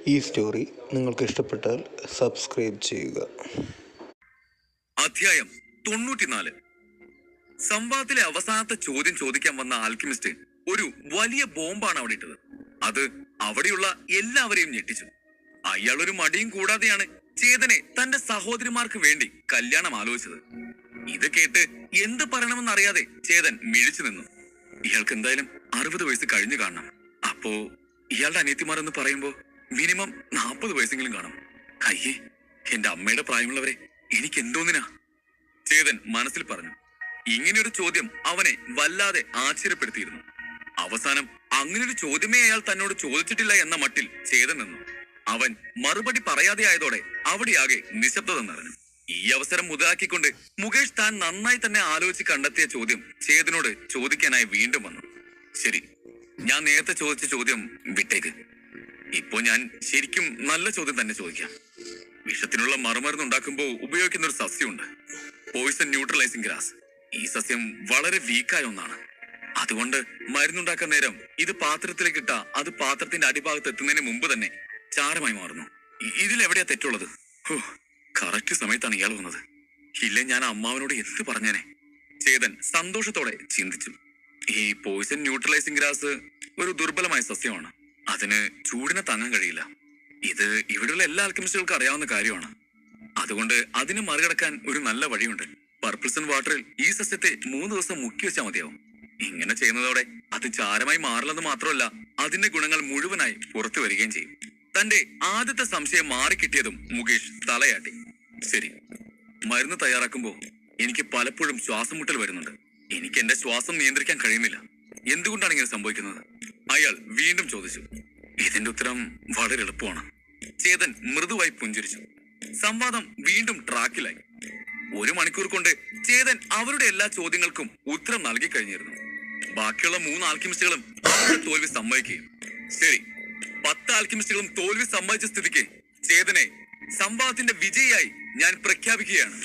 ഈ സ്റ്റോറി നിങ്ങൾക്ക് ഇഷ്ടപ്പെട്ടാൽ സബ്സ്ക്രൈബ് ചെയ്യുക. അധ്യായം 94. സംവാദത്തിലെ അവസാനത്തെ ചോദ്യം ചോദിക്കാൻ വന്ന ആൽക്കിമിസ്റ്റ് ഒരു വലിയ ബോംബാണ് അവിടെ ഇട്ടത്. അത് അവിടെയുള്ള എല്ലാവരെയും ഞെട്ടിച്ചു. അയാളൊരു മടിയും കൂടാതെയാണ് ചേതനെ തന്റെ സഹോദരിമാർക്ക് വേണ്ടി കല്യാണം ആലോചിച്ചത്. ഇത് കേട്ട് എന്ത് പറയണമെന്നറിയാതെ ചേതൻ മിഴിച്ചു നിന്നു. ഇയാൾക്ക് എന്തായാലും 60 വയസ്സ് കഴിഞ്ഞു കാണണം. അപ്പോ ഇയാളുടെ അനിയത്തിമാർ എന്ന് പറയുമ്പോ മിനിമം 40 വയസ്സെങ്കിലും കാണും. അയ്യേ, എന്റെ അമ്മയുടെ പ്രായമുള്ളവരെ എനിക്ക് എന്തോന്നിനാ? ചേതൻ മനസ്സിൽ പറഞ്ഞു. ഇങ്ങനെയൊരു ചോദ്യം അവനെ വല്ലാതെ ആശ്ചര്യപ്പെടുത്തിയിരുന്നു. അവസാനം അങ്ങനൊരു ചോദ്യമേ അയാൾ തന്നോട് ചോദിച്ചിട്ടില്ല എന്ന മട്ടിൽ ചേതൻ നിന്നു. അവൻ മറുപടി പറയാതെ ആയതോടെ അവിടെയാകെ നിശബ്ദത നിറഞ്ഞു. ഈ അവസരം മുതലാക്കിക്കൊണ്ട് മുകേഷ് താൻ നന്നായി തന്നെ ആലോചിച്ച് കണ്ടെത്തിയ ചോദ്യം ചേതനോട് ചോദിക്കാനായി വീണ്ടും വന്നു. ശരി, ഞാൻ നേരത്തെ ചോദിച്ച ചോദ്യം വിട്ടേക്ക്. ഇപ്പോ ഞാൻ ശരിക്കും നല്ല ചോദ്യം തന്നെ ചോദിക്കാം. വിഷത്തിനുള്ള മറുമരുന്നുണ്ടാക്കുമ്പോ ഉപയോഗിക്കുന്ന ഒരു സസ്യമുണ്ട്, പോയിസൺ ന്യൂട്രലൈസിംഗ് ഗ്രാസ്. ഈ സസ്യം വളരെ വീക്കായ ഒന്നാണ്. അതുകൊണ്ട് മരുന്നുണ്ടാക്കാൻ നേരം ഇത് പാത്രത്തിലേക്ക് ഇട്ടാ അത് പാത്രത്തിന്റെ അടിഭാഗത്ത് എത്തുന്നതിന് മുമ്പ് തന്നെ ചാരമായി മാറുന്നു. ഇതിലെവിടെയാ തെറ്റുള്ളത്? കറക്റ്റ് സമയത്താണ് ഇയാൾ വന്നത്. ഇല്ലേ ഞാൻ അമ്മാവനോട് എന്ത് പറഞ്ഞേനെ? ചേതൻ സന്തോഷത്തോടെ ചിന്തിച്ചു. ഈ പോയിസൺ ന്യൂട്രലൈസിംഗ് ഗ്രാസ് ഒരു ദുർബലമായ സസ്യമാണ്. അതിന് ചൂടിനെ താങ്ങാൻ കഴിയില്ല. ഇത് ഇവിടെയുള്ള എല്ലാ ആൽക്കെമിസ്റ്റുകൾക്കും അറിയാവുന്ന കാര്യമാണ്. അതുകൊണ്ട് അതിനെ മറികടക്കാൻ ഒരു നല്ല വഴിയുണ്ട്. പർപ്പിൾസൺ വാട്ടറിൽ ഈ സസ്യത്തെ 3 ദിവസം മുക്കി വെച്ചാൽ മതിയാവും. ഇങ്ങനെ ചെയ്യുന്നതോടെ അത് ചാരമായി മാറില്ലെന്ന് മാത്രമല്ല, അതിന്റെ ഗുണങ്ങൾ മുഴുവനായി പുറത്തു വരികയും ചെയ്യും. തന്റെ ആദ്യത്തെ സംശയം മാറിക്കിട്ടിയതും മുകേഷ് തലയാട്ടി. ശരി, മരുന്ന് തയ്യാറാക്കുമ്പോ എനിക്ക് പലപ്പോഴും ശ്വാസം മുട്ടൽ വരുന്നുണ്ട്. എനിക്ക് എന്റെ ശ്വാസം നിയന്ത്രിക്കാൻ കഴിയുന്നില്ല. എന്തുകൊണ്ടാണ് ഇങ്ങനെ സംഭവിക്കുന്നത്? അയാൾ വീണ്ടും ചോദിച്ചു. ഇതിന്റെ ഉത്തരം വളരെ എളുപ്പമാണ്. ചേതൻ മൃദുവായി പുഞ്ചിരിച്ചു. സംവാദം വീണ്ടും ട്രാക്കിലായി. 1 മണിക്കൂർ കൊണ്ട് ചേതൻ അവരുടെ എല്ലാ ചോദ്യങ്ങൾക്കും ഉത്തരം നൽകി കഴിഞ്ഞിരുന്നു. ബാക്കിയുള്ള 3 ആൽക്കിമിസ്റ്റുകളും അവരുടെ തോൽവി സമ്മതിക്കുകയും. ശരി, 10 ആൽക്കിമിസ്റ്റുകളും തോൽവി സമ്മതിച്ച സ്ഥിതിക്ക് ചേതനെ സംവാദത്തിന്റെ വിജയിയായി ഞാൻ പ്രഖ്യാപിക്കുകയാണ്.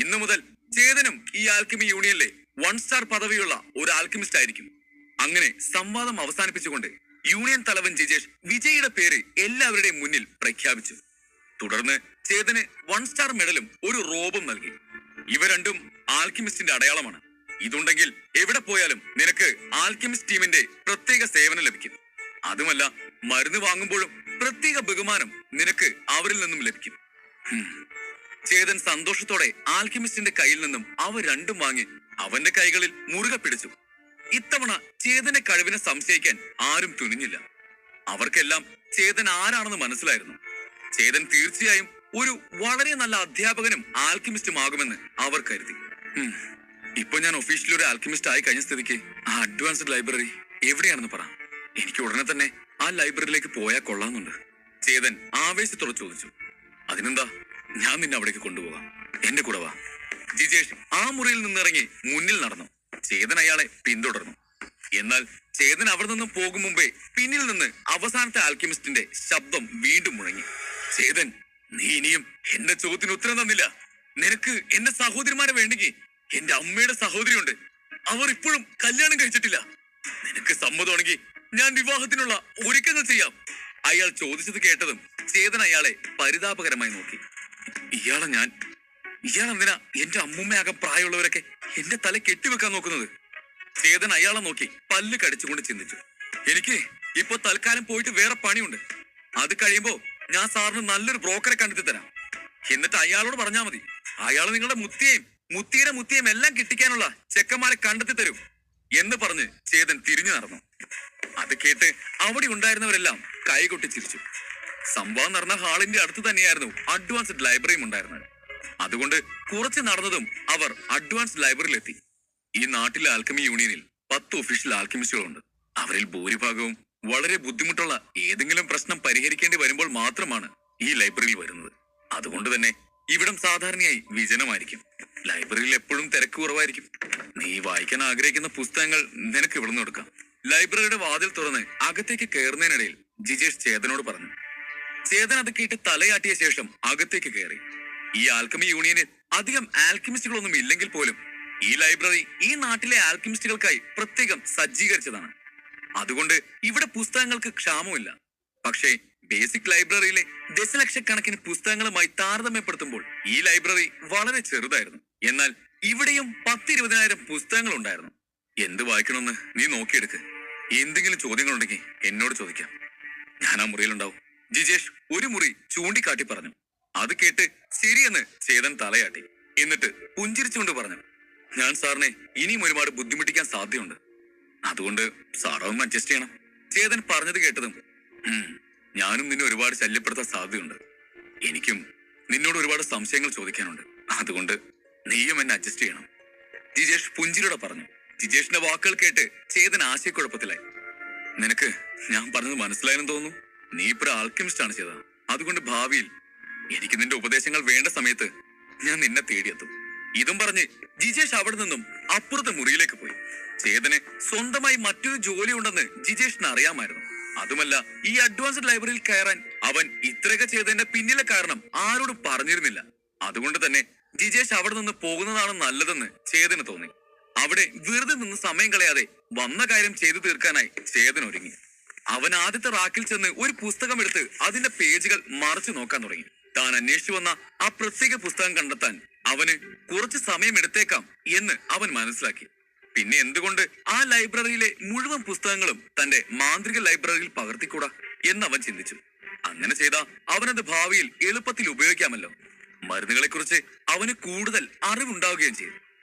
ഇന്നു മുതൽ ചേതനും ഈ ആൽക്കിമി യൂണിയനിലെ 1 സ്റ്റാർ പദവിയുള്ള ഒരു ആൽക്കിമിസ്റ്റ് ആയിരിക്കും. അങ്ങനെ സംവാദം അവസാനിപ്പിച്ചുകൊണ്ട് യൂണിയൻ തലവൻ ജിജേഷ് വിജയിയുടെ പേര് എല്ലാവരുടെയും മുന്നിൽ പ്രഖ്യാപിച്ചു. തുടർന്ന് ചേതന് 1 സ്റ്റാർ മെഡലും ഒരു റോബും നൽകി. ഇവ രണ്ടും ആൽക്കിമിസ്റ്റിന്റെ അടയാളമാണ്. ഇതുണ്ടെങ്കിൽ എവിടെ പോയാലും നിനക്ക് ആൽക്കിമിസ്റ്റ് ടീമിന്റെ പ്രത്യേക സേവനം ലഭിക്കും. അതുമല്ല, മരുന്ന് വാങ്ങുമ്പോഴും പ്രത്യേക ബഹുമാനം നിനക്ക് അവരിൽ നിന്നും ലഭിക്കും. ചേതൻ സന്തോഷത്തോടെ ആൽക്കിമിസ്റ്റിന്റെ കയ്യിൽ നിന്നും അവ രണ്ടും വാങ്ങി അവന്റെ കൈകളിൽ മുറുകെ പിടിച്ചു. ഇത്തവണ ചേതന്റെ കഴിവിനെ സംശയിക്കാൻ ആരും തുനിഞ്ഞില്ല. അവർക്കെല്ലാം ചേതൻ ആരാണെന്ന് മനസ്സിലായിരുന്നു. ചേതൻ തീർച്ചയായും ഒരു വളരെ നല്ല അധ്യാപകനും ആൽക്കിമിസ്റ്റും ആകുമെന്ന് അവർ കരുതി. ഇപ്പൊ ഞാൻ ഒഫീഷ്യലി ഒരു ആൽക്കിമിസ്റ്റ് ആയി കഴിഞ്ഞ സ്ഥിതിക്ക് ആ അഡ്വാൻസ്ഡ് ലൈബ്രറി എവിടെയാണെന്ന് പറ. എനിക്ക് ഉടനെ തന്നെ ആ ലൈബ്രറിയിലേക്ക് പോയാൽ കൊള്ളാമെന്നുണ്ട്. ചേതൻ ആവേശത്തോടെ ചോദിച്ചു. അതിനെന്താ, ഞാൻ നിന്നെ അവിടേക്ക് കൊണ്ടുപോകാം. എന്റെ കൂടെ വാ. ജിജേഷ് ആ മുറിയിൽ നിന്നിറങ്ങി മുന്നിൽ നടന്നു. ചേതൻ അയാളെ പിന്തുടർന്നു. എന്നാൽ ചേതൻ അവിടെ നിന്നും പോകും മുമ്പേ പിന്നിൽ നിന്ന് അവസാനത്തെ ആൽക്കിമിസ്റ്റിന്റെ ശബ്ദം വീണ്ടും മുഴങ്ങി. ചേതൻ, നീ ഇനിയും എന്റെ ചോദ്യത്തിന് ഉത്തരം തന്നില്ല. നിനക്ക് എന്റെ സഹോദരിമാരെ വേണ്ടെങ്കിൽ എന്റെ അമ്മയുടെ സഹോദരിയുണ്ട്. അവർ ഇപ്പോഴും കല്യാണം കഴിച്ചിട്ടില്ല. നിനക്ക് സമ്മതമാണെങ്കിൽ ഞാൻ വിവാഹത്തിനുള്ള ഒരുക്കങ്ങൾ ചെയ്യാം. അയാൾ ചോദിച്ചത് കേട്ടതും ചേതൻ അയാളെ പരിതാപകരമായി നോക്കി. ഇയാളെന്തിനാ എന്റെ അമ്മൂമ്മയാകാൻ പ്രായമുള്ളവരൊക്കെ എന്റെ തല കെട്ടിവെക്കാൻ നോക്കുന്നത്? ചേതൻ അയാളെ നോക്കി പല്ല് കടിച്ചുകൊണ്ട് ചിന്തിച്ചു. എനിക്ക് ഇപ്പൊ തൽക്കാലം പോയിട്ട് വേറെ പണിയുണ്ട്. അത് കഴിയുമ്പോ ഞാൻ സാറിന് നല്ലൊരു ബ്രോക്കറെ കണ്ടെത്തി തരാം. എന്നിട്ട് അയാളോട് പറഞ്ഞാൽ മതി. അയാൾ നിങ്ങളുടെ മുത്തിയുടെ എല്ലാം കിട്ടിക്കാനുള്ള ചെക്കന്മാരെ കണ്ടെത്തി തരും എന്ന് പറഞ്ഞ് ചേതൻ തിരിഞ്ഞു നടന്നു. അത് കേട്ട് അവിടെ ഉണ്ടായിരുന്നവരെല്ലാം കൈകൊട്ടി ചിരിച്ചു. സംഭവം നടന്ന ഹാളിന്റെ അടുത്ത് തന്നെയായിരുന്നു അഡ്വാൻസ്ഡ് ലൈബ്രറിയും ഉണ്ടായിരുന്നത്. അതുകൊണ്ട് കുറച്ച് നടന്നതും അവർ അഡ്വാൻസ്ഡ് ലൈബ്രറിയിലെത്തി. ഈ നാട്ടിലെ ആൽക്കമി യൂണിയനിൽ 10 ഒഫീഷ്യൽ ആൽക്കമിസ്റ്റുകളുണ്ട്. അവരിൽ ഭൂരിഭാഗവും വളരെ ബുദ്ധിമുട്ടുള്ള ഏതെങ്കിലും പ്രശ്നം പരിഹരിക്കേണ്ടി വരുമ്പോൾ മാത്രമാണ് ഈ ലൈബ്രറിയിൽ വരുന്നത്. അതുകൊണ്ട് തന്നെ ഇവിടം സാധാരണയായി വിജനമായിരിക്കും. ലൈബ്രറിയിൽ എപ്പോഴും തിരക്ക് കുറവായിരിക്കും. നീ വായിക്കാൻ ആഗ്രഹിക്കുന്ന പുസ്തകങ്ങൾ നിനക്ക് ഇവിടുന്ന് എടുക്കാം. ലൈബ്രറിയുടെ വാതിൽ തുറന്ന് അകത്തേക്ക് കയറുന്നതിനിടയിൽ ജിജേഷ് ചേതനോട് പറഞ്ഞു. ചേതൻ അത് കേട്ട് തലയാട്ടിയ ശേഷം അകത്തേക്ക് കയറി. ഈ ആൽക്കമി യൂണിയനിൽ അധികം ആൽക്കിമിസ്റ്റുകളൊന്നും ഇല്ലെങ്കിൽ പോലും ഈ ലൈബ്രറി ഈ നാട്ടിലെ ആൽക്കിമിസ്റ്റുകൾക്കായി പ്രത്യേകം സജ്ജീകരിച്ചതാണ്. അതുകൊണ്ട് ഇവിടെ പുസ്തകങ്ങൾക്ക് ക്ഷാമമില്ല. പക്ഷേ ബേസിക് ലൈബ്രറിയിലെ ദശലക്ഷക്കണക്കിന് പുസ്തകങ്ങളുമായി താരതമ്യപ്പെടുത്തുമ്പോൾ ഈ ലൈബ്രറി വളരെ ചെറുതായിരുന്നു. എന്നാൽ ഇവിടെയും 10-20,000 പുസ്തകങ്ങൾ ഉണ്ടായിരുന്നു. എന്ത് വായിക്കണമെന്ന് നീ നോക്കിയെടുക്ക്. എന്തെങ്കിലും ചോദ്യങ്ങളുണ്ടെങ്കിൽ എന്നോട് ചോദിക്കാം. ഞാൻ ആ മുറിയിലുണ്ടാവും. ജിജേഷ് ഒരു മുറി ചൂണ്ടിക്കാട്ടി പറഞ്ഞു. അത് കേട്ട് ശരിയെന്ന് ചേതൻ തലയാട്ടി. എന്നിട്ട് പുഞ്ചിരിച്ചുകൊണ്ട് പറഞ്ഞു, ഞാൻ സാറിനെ ഇനിയും ഒരുപാട് ബുദ്ധിമുട്ടിക്കാൻ സാധ്യതയുണ്ട്. അതുകൊണ്ട് സാറൊന്ന് അഡ്ജസ്റ്റ് ചെയ്യണം. ചേതൻ പറഞ്ഞത് കേട്ടതും ഞാനും നിന്നെ ഒരുപാട് ശല്യപ്പെടുത്താൻ സാധ്യതയുണ്ട്. എനിക്കും നിന്നോട് ഒരുപാട് സംശയങ്ങൾ ചോദിക്കാനുണ്ട്. അതുകൊണ്ട് നീയും എന്നെ അഡ്ജസ്റ്റ് ചെയ്യണം. ജിജേഷ് പുഞ്ചിരിയോടെ പറഞ്ഞു. ജിജേഷിന്റെ വാക്കുകൾ കേട്ട് ചേതൻ ആശയക്കുഴപ്പത്തിലായി. നിനക്ക് ഞാൻ പറഞ്ഞത് മനസ്സിലായെന്ന് തോന്നുന്നു. നീ ഇപ്പൊ ആൽക്കെമിസ്റ്റ് ആണ് ചെയ്തത്. അതുകൊണ്ട് ഭാവിയിൽ എനിക്ക് നിന്റെ ഉപദേശങ്ങൾ വേണ്ട സമയത്ത് ഞാൻ നിന്നെ തേടിയെത്തും. ഇതും പറഞ്ഞ് ജിജേഷ് അവിടെ നിന്നും അപ്പുറത്തെ മുറിയിലേക്ക് പോയി. ചേതന് സ്വന്തമായി മറ്റൊരു ജോലി ഉണ്ടെന്ന് ജിജേഷിന് അറിയാമായിരുന്നു. അതുമല്ല, ഈ അഡ്വാൻസ്ഡ് ലൈബ്രറിയിൽ കയറാൻ അവൻ ഇത്രയൊക്കെ ചെയ്തതിന്റെ പിന്നിലെ കാരണം ആരോടും പറഞ്ഞിരുന്നില്ല. അതുകൊണ്ട് തന്നെ ജിജേഷ് അവിടെ നിന്ന് പോകുന്നതാണ് നല്ലതെന്ന് ചേതന് തോന്നി. അവിടെ വെറുതെ നിന്ന് സമയം കളയാതെ വന്ന കാര്യം ചെയ്തു തീർക്കാനായി ചേതൻ ഒരുങ്ങി. അവൻ ആദ്യത്തെ റാക്കിൽ ചെന്ന് ഒരു പുസ്തകം എടുത്ത് അതിന്റെ പേജുകൾ മറിച്ചു നോക്കാൻ തുടങ്ങി. താൻ അന്വേഷിച്ചു വന്ന ആ പ്രത്യേക പുസ്തകം കണ്ടെത്താൻ അവന് കുറച്ച് സമയം എടുത്തേക്കാം എന്ന് അവൻ മനസ്സിലാക്കി. പിന്നെ എന്തുകൊണ്ട് ആ ലൈബ്രറിയിലെ മുഴുവൻ പുസ്തകങ്ങളും തന്റെ മാന്ത്രിക ലൈബ്രറിയിൽ പകർത്തിക്കൂടാ എന്ന് അവൻ ചിന്തിച്ചു. അങ്ങനെ ചെയ്താ അവനത് ഭാവിയിൽ എളുപ്പത്തിൽ ഉപയോഗിക്കാമല്ലോ. മരുന്നുകളെ കുറിച്ച് അവന് കൂടുതൽ അറിവുണ്ടാവുകയും ചെയ്തു.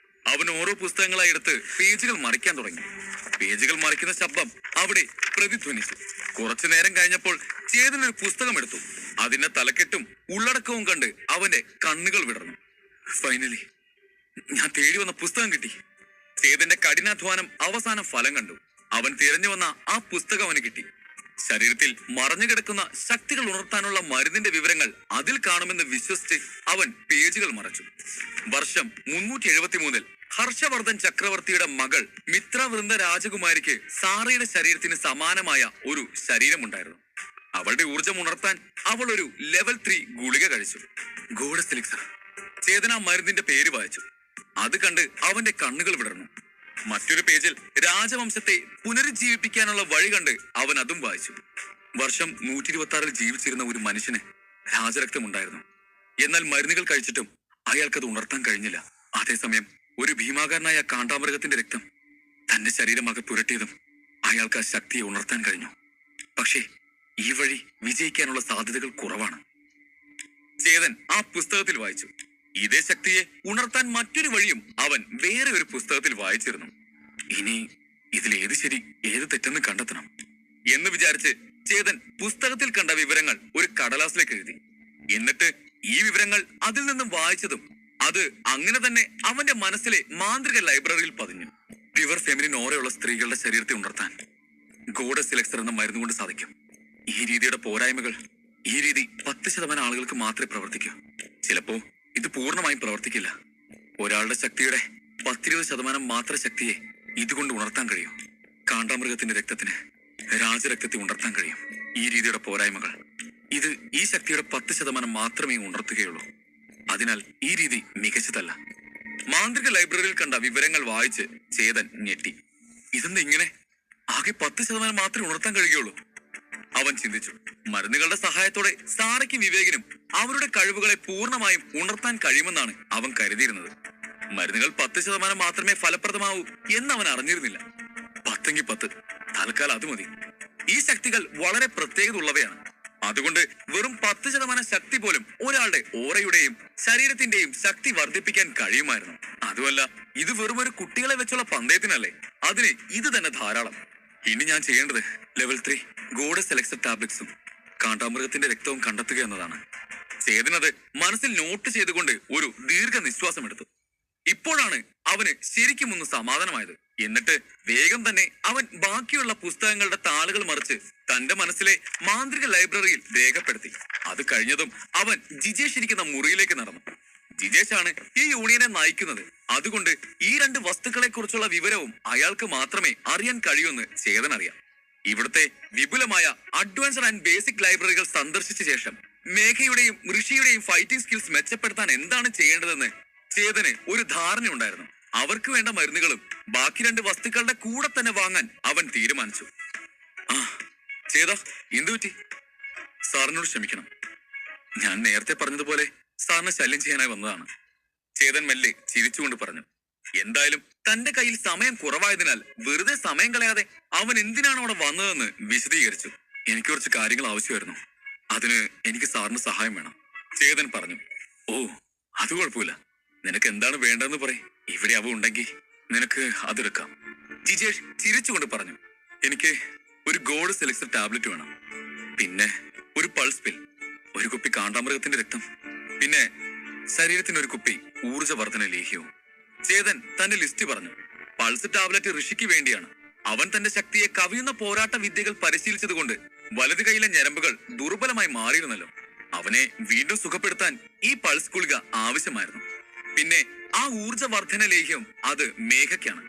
അവൻ ഓരോ പുസ്തകങ്ങളായി എടുത്ത് പേജുകൾ മറിക്കാൻ തുടങ്ങി. പേജുകൾ മറിക്കുന്ന ശബ്ദം അവിടെ പ്രതിധ്വനിച്ചു. കുറച്ചു നേരം കഴിഞ്ഞപ്പോൾ ചേതനൊരു പുസ്തകം എടുത്തു. അതിന്റെ തലക്കെട്ടും ഉള്ളടക്കവും കണ്ട് അവന്റെ കണ്ണുകൾ വിടർന്നു. ഫൈനലി ഞാൻ തേടി വന്ന പുസ്തകം കിട്ടി. ചേതന്റെ കഠിനാധ്വാനം അവസാനം ഫലം കണ്ടു. അവൻ തിരഞ്ഞു വന്ന ആ പുസ്തകം അവന് കിട്ടി. ശരീരത്തിൽ മറഞ്ഞു കിടക്കുന്ന ശക്തികൾ ഉണർത്താനുള്ള മരുന്നിന്റെ വിവരങ്ങൾ അതിൽ കാണുമെന്ന് വിശ്വസിച്ച് അവൻ പേജുകൾ മറച്ചു. വർഷം 373 ഹർഷവർദ്ധൻ ചക്രവർത്തിയുടെ മകൾ മിത്രവൃന്ദ രാജകുമാരിക്ക് സാറയുടെ ശരീരത്തിന് സമാനമായ ഒരു ശരീരമുണ്ടായിരുന്നു. അവളുടെ ഊർജം ഉണർത്താൻ അവൾ ഒരു ലെവൽ 3 ഗുളിക കഴിച്ചു. Goddess elixir. ചേതന മരുന്നിന്റെ പേര് വായിച്ചു. അത് കണ്ട് അവന്റെ കണ്ണുകൾ വിടർന്നു. മറ്റൊരു പേജിൽ രാജവംശത്തെ പുനരുജ്ജീവിപ്പിക്കാനുള്ള വഴി കണ്ട് അവൻ അതും വായിച്ചു. വർഷം 126 ജീവിച്ചിരുന്ന ഒരു മനുഷ്യന് രാജരക്തമുണ്ടായിരുന്നു. എന്നാൽ മരുന്നുകൾ കഴിച്ചിട്ടും അയാൾക്കത് ഉണർത്താൻ കഴിഞ്ഞില്ല. അതേസമയം ഒരു ഭീമാകാരനായ കാണ്ടാമൃഗത്തിന്റെ രക്തം തന്റെ ശരീരമാകെ പുരട്ടിയതും അയാൾക്ക് ആ ശക്തിയെ ഉണർത്താൻ കഴിഞ്ഞു. പക്ഷേ ഈ വഴി വിജയിക്കാനുള്ള സാധ്യതകൾ കുറവാണ്. ചേതൻ ആ പുസ്തകത്തിൽ വായിച്ചു. ഇതേ ശക്തിയെ ഉണർത്താൻ മറ്റൊരു വഴിയും അവൻ വേറെ ഒരു പുസ്തകത്തിൽ വായിച്ചിരുന്നു. ഇനി ഇതിലേത് ശരി ഏത് തെറ്റെന്ന് കണ്ടെത്തണം എന്ന് വിചാരിച്ച് ചേതൻ പുസ്തകത്തിൽ കണ്ട വിവരങ്ങൾ ഒരു കടലാസിലേക്ക് എഴുതി. എന്നിട്ട് ഈ വിവരങ്ങൾ അതിൽ നിന്നും വായിച്ചതും അത് അങ്ങനെ തന്നെ അവന്റെ മനസ്സിലെ മാന്ത്രിക ലൈബ്രറിയിൽ പതിഞ്ഞു. പ്യുവർ ഫെമിനിൻ ഓറയുള്ള സ്ത്രീകളുടെ ശരീരത്തെ ഉണർത്താൻ ഗോഡസ് എലിക്സർ എന്ന മരുന്ന് കൊണ്ട് സാധിക്കും. ഈ രീതിയുടെ പോരായ്മകൾ, ഈ രീതി 10% ആളുകൾക്ക് മാത്രമേ പ്രവർത്തിക്കൂ. ചിലപ്പോ ഇത് പൂർണ്ണമായും പ്രവർത്തിക്കില്ല. ഒരാളുടെ ശക്തിയുടെ 10-20% മാത്രം ശക്തിയെ ഇതുകൊണ്ട് ഉണർത്താൻ കഴിയും. കാണ്ടാമൃഗത്തിന്റെ രക്തത്തിന് രാജരക്തത്തെ ഉണർത്താൻ കഴിയും. ഈ രീതിയുടെ പോരായ്മകൾ, ഇത് ഈ ശക്തിയുടെ 10% മാത്രമേ ഉണർത്തുകയുള്ളൂ. അതിനാൽ ഈ രീതി മികച്ചതല്ല. മാന്ത്രിക ലൈബ്രറിയിൽ കണ്ട വിവരങ്ങൾ വായിച്ച് ചേതൻ ഞെട്ടി. ഇതെന്താ ഇങ്ങനെ? ആകെ 10% മാത്രമേ ഉണർത്താൻ കഴിയുള്ളൂ അവൻ ചിന്തിച്ചു. മരുന്നുകളുടെ സഹായത്തോടെ സാറയ്ക്കും വിവേകിനും അവരുടെ കഴിവുകളെ പൂർണ്ണമായും ഉണർത്താൻ കഴിയുമെന്നാണ് അവൻ കരുതിയിരുന്നത്. മരുന്നുകൾ 10% മാത്രമേ ഫലപ്രദമാവൂ എന്ന് അവൻ അറിഞ്ഞിരുന്നില്ല. 10-10, തൽക്കാലം അത് മതി. ഈ ശക്തികൾ വളരെ പ്രത്യേകത ഉള്ളവയാണ്. അതുകൊണ്ട് വെറും 10% ശക്തി പോലും ഒരാളുടെ ഓറയുടെയും ശരീരത്തിന്റെയും ശക്തി വർദ്ധിപ്പിക്കാൻ കഴിയുമായിരുന്നു. അതുമല്ല, ഇത് വെറും ഒരു കുട്ടികളെ വെച്ചുള്ള പന്തയത്തിനല്ലേ. അതിന് ഇത് തന്നെ ധാരാളം. ഇനി ഞാൻ ചെയ്യേണ്ടത് ലെവൽ 3 ഗോഡസ് എലിക്സർ ടാബ്ലറ്റ്സും കാണ്ടാമൃഗത്തിന്റെ രക്തവും കണ്ടെത്തുക എന്നതാണ്. ചേതനത് മനസ്സിൽ നോട്ട് ചെയ്തുകൊണ്ട് ഒരു ദീർഘനിശ്വാസം എടുത്തു. ഇപ്പോഴാണ് അവന് ശരിക്കും ഒന്ന് സമാധാനമായത്. എന്നിട്ട് വേഗം തന്നെ അവൻ ബാക്കിയുള്ള പുസ്തകങ്ങളുടെ താളുകൾ മറിച്ച് തന്റെ മനസ്സിലെ മാന്ത്രിക ലൈബ്രറിയിൽ രേഖപ്പെടുത്തി. അത് കഴിഞ്ഞതും അവൻ ജിജേഷ് ഇരിക്കുന്ന മുറിയിലേക്ക് നടന്നു. ജിജേഷാണ് ഈ യൂണിയനെ നയിക്കുന്നത്. അതുകൊണ്ട് ഈ 2 വസ്തുക്കളെ കുറിച്ചുള്ള വിവരവും അയാൾക്ക് മാത്രമേ അറിയാൻ കഴിയൂന്ന് ചേതൻ അറിയാം. ഇവിടുത്തെ വിപുലമായ അഡ്വാൻസ്ഡ് ആൻഡ് ബേസിക് ലൈബ്രറികൾ സന്ദർശിച്ച ശേഷം മേഘയുടെയും ഋഷിയുടെയും ഫൈറ്റിംഗ് സ്കിൽസ് മെച്ചപ്പെടുത്താൻ എന്താണ് ചെയ്യേണ്ടതെന്ന് ചേതന് ഒരു ധാരണയുണ്ടായിരുന്നു. അവർക്ക് വേണ്ട മരുന്നുകളും ബാക്കി 2 വസ്തുക്കളുടെ കൂടെ തന്നെ വാങ്ങാൻ അവൻ തീരുമാനിച്ചു. ചേതാ, എന്തു പറ്റി? സാറിനോട് ക്ഷമിക്കണം. ഞാൻ നേരത്തെ പറഞ്ഞതുപോലെ സാറിനെ ശല്യം ചെയ്യാനായി വന്നതാണ്. ചേതൻ മെല്ലെ ചിരിച്ചുകൊണ്ട് പറഞ്ഞു. എന്തായാലും തന്റെ കയ്യിൽ സമയം കുറവായതിനാൽ വെറുതെ സമയം കളയാതെ അവൻ എന്തിനാണ് അവിടെ വന്നതെന്ന് വിശദീകരിച്ചു. എനിക്ക് കുറച്ച് കാര്യങ്ങൾ ആവശ്യമായിരുന്നു. അതിന് എനിക്ക് സാറിന് സഹായം വേണം. ചേതൻ പറഞ്ഞു. ഓ, അത് കുഴപ്പമില്ല. നിനക്ക് എന്താണ് വേണ്ടതെന്ന് പറയും. ഇവിടെ അവ ഉണ്ടെങ്കിൽ നിനക്ക് അതെടുക്കാം. ജിജേഷ് ചിരിച്ചുകൊണ്ട് പറഞ്ഞു. എനിക്ക് ഒരു ഗോഡ് സെലക്സർ ടാബ്ലറ്റ് വേണം. പിന്നെ ഒരു പൾസ് പിൽ, ഒരു കുപ്പി കാണ്ടാമൃഗത്തിന്റെ രക്തം, പിന്നെ ശരീരത്തിന് ഒരു കുപ്പി ഊർജ്ജവർദ്ധന ലേഹ്യവും. ചേതൻ തന്റെ ലിസ്റ്റ് പറഞ്ഞു. പൾസ് ടാബ്ലറ്റ് ഋഷിക്ക് വേണ്ടിയാണ്. അവൻ തന്റെ ശക്തിയെ കവിയുന്ന പോരാട്ട വിദ്യകൾ പരിശീലിച്ചത് കൊണ്ട് വലതു കൈയിലെ ഞരമ്പുകൾ ദുർബലമായി മാറിയിരുന്നല്ലോ. അവനെ വീണ്ടും സുഖപ്പെടുത്താൻ ഈ പൾസ് ഗുളിക ആവശ്യമായിരുന്നു. പിന്നെ ആ ഊർജ്ജവർദ്ധന ലേഹ്യം അത് മേഘയ്ക്കാണ്.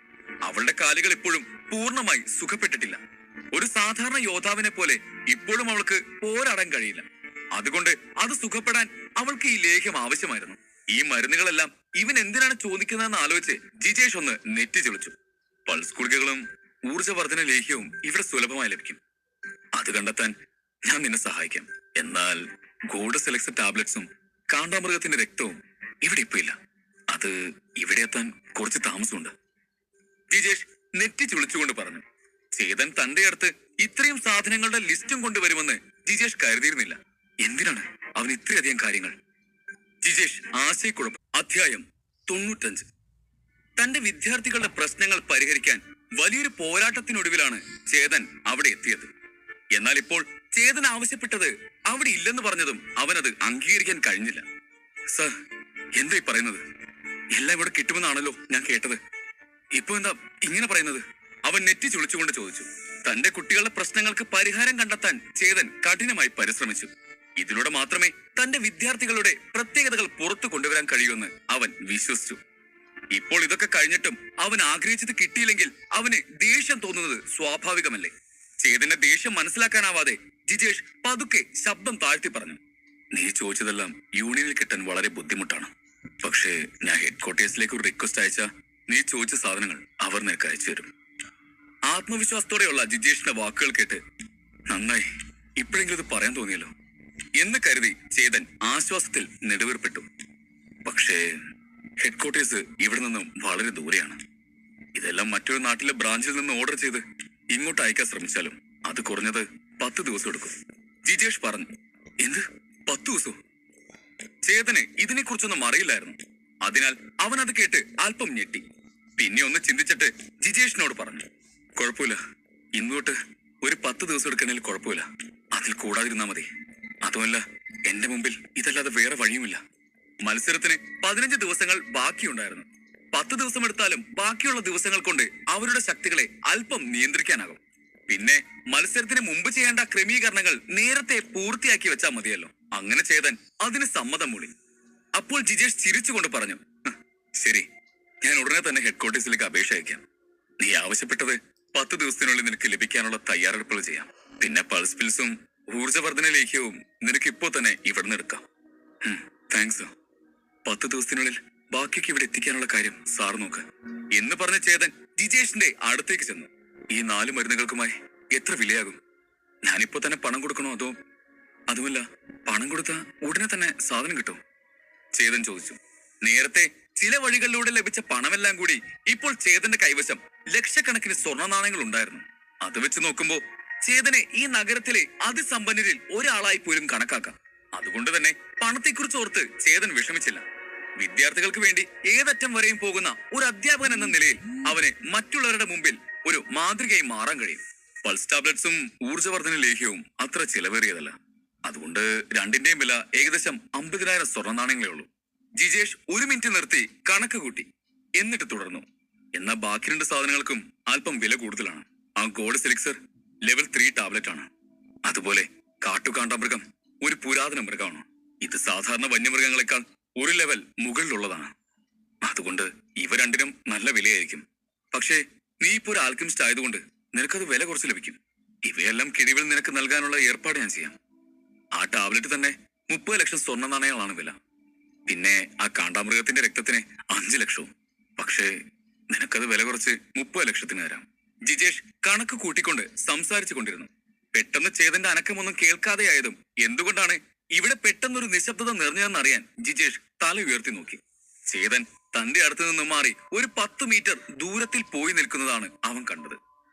അവളുടെ കാലുകൾ ഇപ്പോഴും പൂർണ്ണമായി സുഖപ്പെട്ടിട്ടില്ല. ഒരു സാധാരണ യോദ്ധാവിനെ പോലെ ഇപ്പോഴും അവൾക്ക് പോരാടാൻ കഴിയില്ല. അതുകൊണ്ട് അത് സുഖപ്പെടാൻ അവൾക്ക് ഈ ലേഹ്യം ആവശ്യമായിരുന്നു. ഈ മരുന്നുകളെല്ലാം ഇവൻ എന്തിനാണ് ചോദിക്കുന്നതെന്ന് ആലോചിച്ച് ജിജേഷ് ഒന്ന് നെറ്റി ചൊളിച്ചു. പൾസ് ഗുളികകളും ഊർജ്ജവർദ്ധന ലേഹ്യവും ഇവിടെ സുലഭമായി ലഭിക്കും. അത് കണ്ടെത്താൻ ഞാൻ നിന്നെ സഹായിക്കാം. എന്നാൽ ഗോൾഡ് സെലക്സ് ടാബ്ലറ്റ്സും കാണ്ടാമൃഗത്തിന്റെ രക്തവും ഇവിടെ ഇപ്പൊ ഇല്ല. അത് ഇവിടെ എത്താൻ കുറച്ച് താമസമുണ്ട്. ജിജേഷ് നെറ്റി ചുളിച്ചുകൊണ്ട് പറഞ്ഞു. ചേതൻ തന്റെ അടുത്ത് ഇത്രയും സാധനങ്ങളുടെ ലിസ്റ്റും കൊണ്ടുവരുമെന്ന് ജിജേഷ് കരുതിയിരുന്നില്ല. എന്തിനാണ് അവൻ ഇത്രയധികം കാര്യങ്ങൾ? ജിജേഷ് ആശയക്കുഴപ്പം. അധ്യായം 95. തന്റെ വിദ്യാർത്ഥികളുടെ പ്രശ്നങ്ങൾ പരിഹരിക്കാൻ വലിയൊരു പോരാട്ടത്തിനൊടുവിലാണ് ചേതൻ അവിടെ എത്തിയത്. എന്നാൽ ഇപ്പോൾ ചേതൻ ആവശ്യപ്പെട്ടത് അവിടെ ഇല്ലെന്ന് പറഞ്ഞതും അവനത് അംഗീകരിക്കാൻ കഴിഞ്ഞില്ല. സർ, എന്തായി പറയുന്നത്? എല്ലാം ഇവിടെ കിട്ടുമെന്നാണല്ലോ ഞാൻ കേട്ടത്. ഇപ്പൊ എന്താ ഇങ്ങനെ പറയുന്നത്? അവൻ നെറ്റി ചുളിച്ചുകൊണ്ട് ചോദിച്ചു. തന്റെ കുട്ടികളുടെ പ്രശ്നങ്ങൾക്ക് പരിഹാരം കണ്ടെത്താൻ ചേതൻ കഠിനമായി പരിശ്രമിച്ചു. ഇതിലൂടെ മാത്രമേ തന്റെ വിദ്യാർത്ഥികളുടെ പ്രത്യേകതകൾ പുറത്തു കൊണ്ടുവരാൻ കഴിയുമെന്ന് അവൻ വിശ്വസിച്ചു. ഇപ്പോൾ ഇതൊക്കെ കഴിഞ്ഞിട്ടും അവൻ ആഗ്രഹിച്ചത് കിട്ടിയില്ലെങ്കിൽ അവന് ദേഷ്യം തോന്നുന്നത് സ്വാഭാവികമല്ലേ? ചേതന്റെ ദേഷ്യം മനസ്സിലാക്കാനാവാതെ ജിജേഷ് പതുക്കെ ശബ്ദം താഴ്ത്തി പറഞ്ഞു. നീ ചോദിച്ചതെല്ലാം യൂണിയനിൽ കിട്ടാൻ വളരെ ബുദ്ധിമുട്ടാണ്. പക്ഷേ ഞാൻ ഹെഡ് ക്വാർട്ടേഴ്സിലേക്ക് ഒരു റിക്വസ്റ്റ് അയച്ചാ നീ ചോദിച്ച സാധനങ്ങൾ അവർ നിനക്ക് അയച്ചു തരും. ആത്മവിശ്വാസത്തോടെയുള്ള ജിജേഷിന്റെ വാക്കുകൾ കേട്ട് നന്നായി, ഇപ്പോഴെങ്കിലും ഇത് പറയാൻ തോന്നിയല്ലോ എന്ന് കരുതി ചേതൻ ആശ്വാസത്തിൽ നെടുവേർപ്പെട്ടു. പക്ഷേ ഹെഡ് ക്വാർട്ടേഴ്സ് ഇവിടെ നിന്നും വളരെ ദൂരെയാണ്. ഇതെല്ലാം മറ്റൊരു നാട്ടിലെ ബ്രാഞ്ചിൽ നിന്ന് ഓർഡർ ചെയ്ത് ഇങ്ങോട്ട് അയക്കാൻ ശ്രമിച്ചാലും അത് കുറഞ്ഞത് 10 ദിവസം എടുക്കും. ജിജേഷ് പറഞ്ഞു. എന്ത് 10 ദിവസവും? ചേതന് ഇതിനെക്കുറിച്ചൊന്നും അറിയില്ലായിരുന്നു. അതിനാൽ അവൻ അത് കേട്ട് അല്പം ഞെട്ടി. പിന്നെ ഒന്ന് ചിന്തിച്ചിട്ട് ജിജേഷിനോട് പറഞ്ഞു. കുഴപ്പമില്ല, ഇന്നോട്ട് ഒരു 10 ദിവസം എടുക്കണമെങ്കിൽ കുഴപ്പമില്ല. അതിൽ കൂടാതിരുന്നാ മതി. അതുമല്ല, എന്റെ മുമ്പിൽ ഇതല്ലാതെ വേറെ വഴിയുമില്ല. മത്സരത്തിന് 15 ദിവസങ്ങൾ ബാക്കിയുണ്ടായിരുന്നു. 10 ദിവസം എടുത്താലും ബാക്കിയുള്ള ദിവസങ്ങൾ കൊണ്ട് അവരുടെ ശക്തികളെ അല്പം നിയന്ത്രിക്കാനാകും. പിന്നെ മത്സരത്തിന് മുമ്പ് ചെയ്യേണ്ട ക്രമീകരണങ്ങൾ നേരത്തെ പൂർത്തിയാക്കി വെച്ചാൽ മതിയല്ലോ. അങ്ങനെ ചെയ്താൻ അതിന് സമ്മതം മൂളി. അപ്പോൾ ജിജേഷ് ചിരിച്ചുകൊണ്ട് പറഞ്ഞു. ശരി, ഞാൻ ഉടനെ തന്നെ ഹെഡ് ക്വാർട്ടേഴ്സിലേക്ക് അപേക്ഷ അയക്കാം. നീ ആവശ്യപ്പെട്ടത് 10 ദിവസത്തിനുള്ളിൽ നിനക്ക് ലഭിക്കാനുള്ള തയ്യാറെടുപ്പുകൾ ചെയ്യാം. പിന്നെ പൾസ് പിൽസും ഊർജ്ജവർദ്ധന ലേഖ്യവും നിനക്ക് ഇപ്പോ തന്നെ ഇവിടുന്ന് എടുക്കാം. താങ്ക്സ്. 10 ദിവസത്തിനുള്ളിൽ ബാക്കിയൊക്കെ ഇവിടെ എത്തിക്കാനുള്ള കാര്യം സാർ നോക്ക് എന്ന് പറഞ്ഞ ചേതൻ ജിജേഷിന്റെ അടുത്തേക്ക് ചെന്നു. ഈ 4 മരുന്നുകൾക്കുമായി എത്ര വിലയാകും? ഞാനിപ്പോ തന്നെ പണം കൊടുക്കണോ അതോ? അതുമല്ല, പണം കൊടുത്താൽ ഉടനെ തന്നെ സാധനം കിട്ടും? ചേതൻ ചോദിച്ചു. നേരത്തെ ചില വഴികളിലൂടെ ലഭിച്ച പണമെല്ലാം കൂടി ഇപ്പോൾ ചേതന്റെ കൈവശം ലക്ഷക്കണക്കിന് സ്വർണ്ണ നാണയങ്ങൾ ഉണ്ടായിരുന്നു. അത് വെച്ച് നോക്കുമ്പോ ചേതനെ ഈ നഗരത്തിലെ അതിസമ്പന്നരിൽ ഒരാളായി പോലും കണക്കാക്കാം. അതുകൊണ്ട് തന്നെ പണത്തെക്കുറിച്ച് ഓർത്ത് ചേതൻ വിഷമിച്ചില്ല. വിദ്യാർത്ഥികൾക്ക് വേണ്ടി ഏതറ്റം വരെയും പോകുന്ന ഒരു അധ്യാപകൻ എന്ന നിലയിൽ അവന് മറ്റുള്ളവരുടെ മുമ്പിൽ ഒരു മാതൃകയായി മാറാൻ കഴിയും. പൾസ് ടാബ്ലറ്റ്സും ഊർജ്ജവർദ്ധന ലേഹ്യവും അത്ര ചിലവേറിയതല്ല. അതുകൊണ്ട് രണ്ടിന്റെയും വില ഏകദേശം 50,000 സ്വർണ്ണ നാണയങ്ങളേ ഉള്ളൂ. ജിജേഷ് ഒരു മിനിറ്റ് നിർത്തി കണക്ക് കൂട്ടി. എന്നിട്ട് തുടർന്നു. എന്നാൽ ബാക്കി 2 സാധനങ്ങൾക്കും അല്പം വില കൂടുതലാണ്. ആ ഗോഡ് സെലിക്സർ ലെവൽ 3 ടാബ്ലറ്റ് ആണ്. അതുപോലെ കാട്ടുകാണ്ടാമൃഗം ഒരു പുരാതന മൃഗമാണ്. ഇത് സാധാരണ വന്യമൃഗങ്ങളെക്കാൾ ഒരു ലെവൽ മുകളിലുള്ളതാണ്. അതുകൊണ്ട് ഇവ രണ്ടിനും നല്ല വിലയായിരിക്കും. പക്ഷേ നീ ഇപ്പോ ഒരു ആൽക്കെമിസ്റ്റ് ആയതുകൊണ്ട് നിനക്കത് വില കുറച്ച് ലഭിക്കും. ഇവയെല്ലാം കിഴിവിൽ നിനക്ക് നൽകാനുള്ള ഏർപ്പാട് ഞാൻ ചെയ്യാം. ആ ടാബ്ലറ്റ് തന്നെ 30 ലക്ഷം സ്വർണ്ണ നാണയങ്ങളാണ് വില. പിന്നെ ആ കാണ്ടാമൃഗത്തിന്റെ രക്തത്തിന് 5 ലക്ഷവും. പക്ഷേ നിനക്കത് വില കുറച്ച് 30 ലക്ഷത്തിന് തരാം. ജിജേഷ് കണക്ക് കൂട്ടിക്കൊണ്ട് സംസാരിച്ചു കൊണ്ടിരുന്നു. പെട്ടെന്ന് ചേതന്റെ അനക്കമൊന്നും കേൾക്കാതെയായതും എന്തുകൊണ്ടാണ് ഇവിടെ പെട്ടെന്നൊരു നിശബ്ദത നിറഞ്ഞതെന്നറിയാൻ ജിജേഷ് തല ഉയർത്തി നോക്കി. ചേതൻ തന്റെ അടുത്ത് നിന്ന് മാറി ഒരു 10 മീറ്റർ ദൂരത്തിൽ പോയി നിൽക്കുന്നതാണ് അവൻ കണ്ടത്.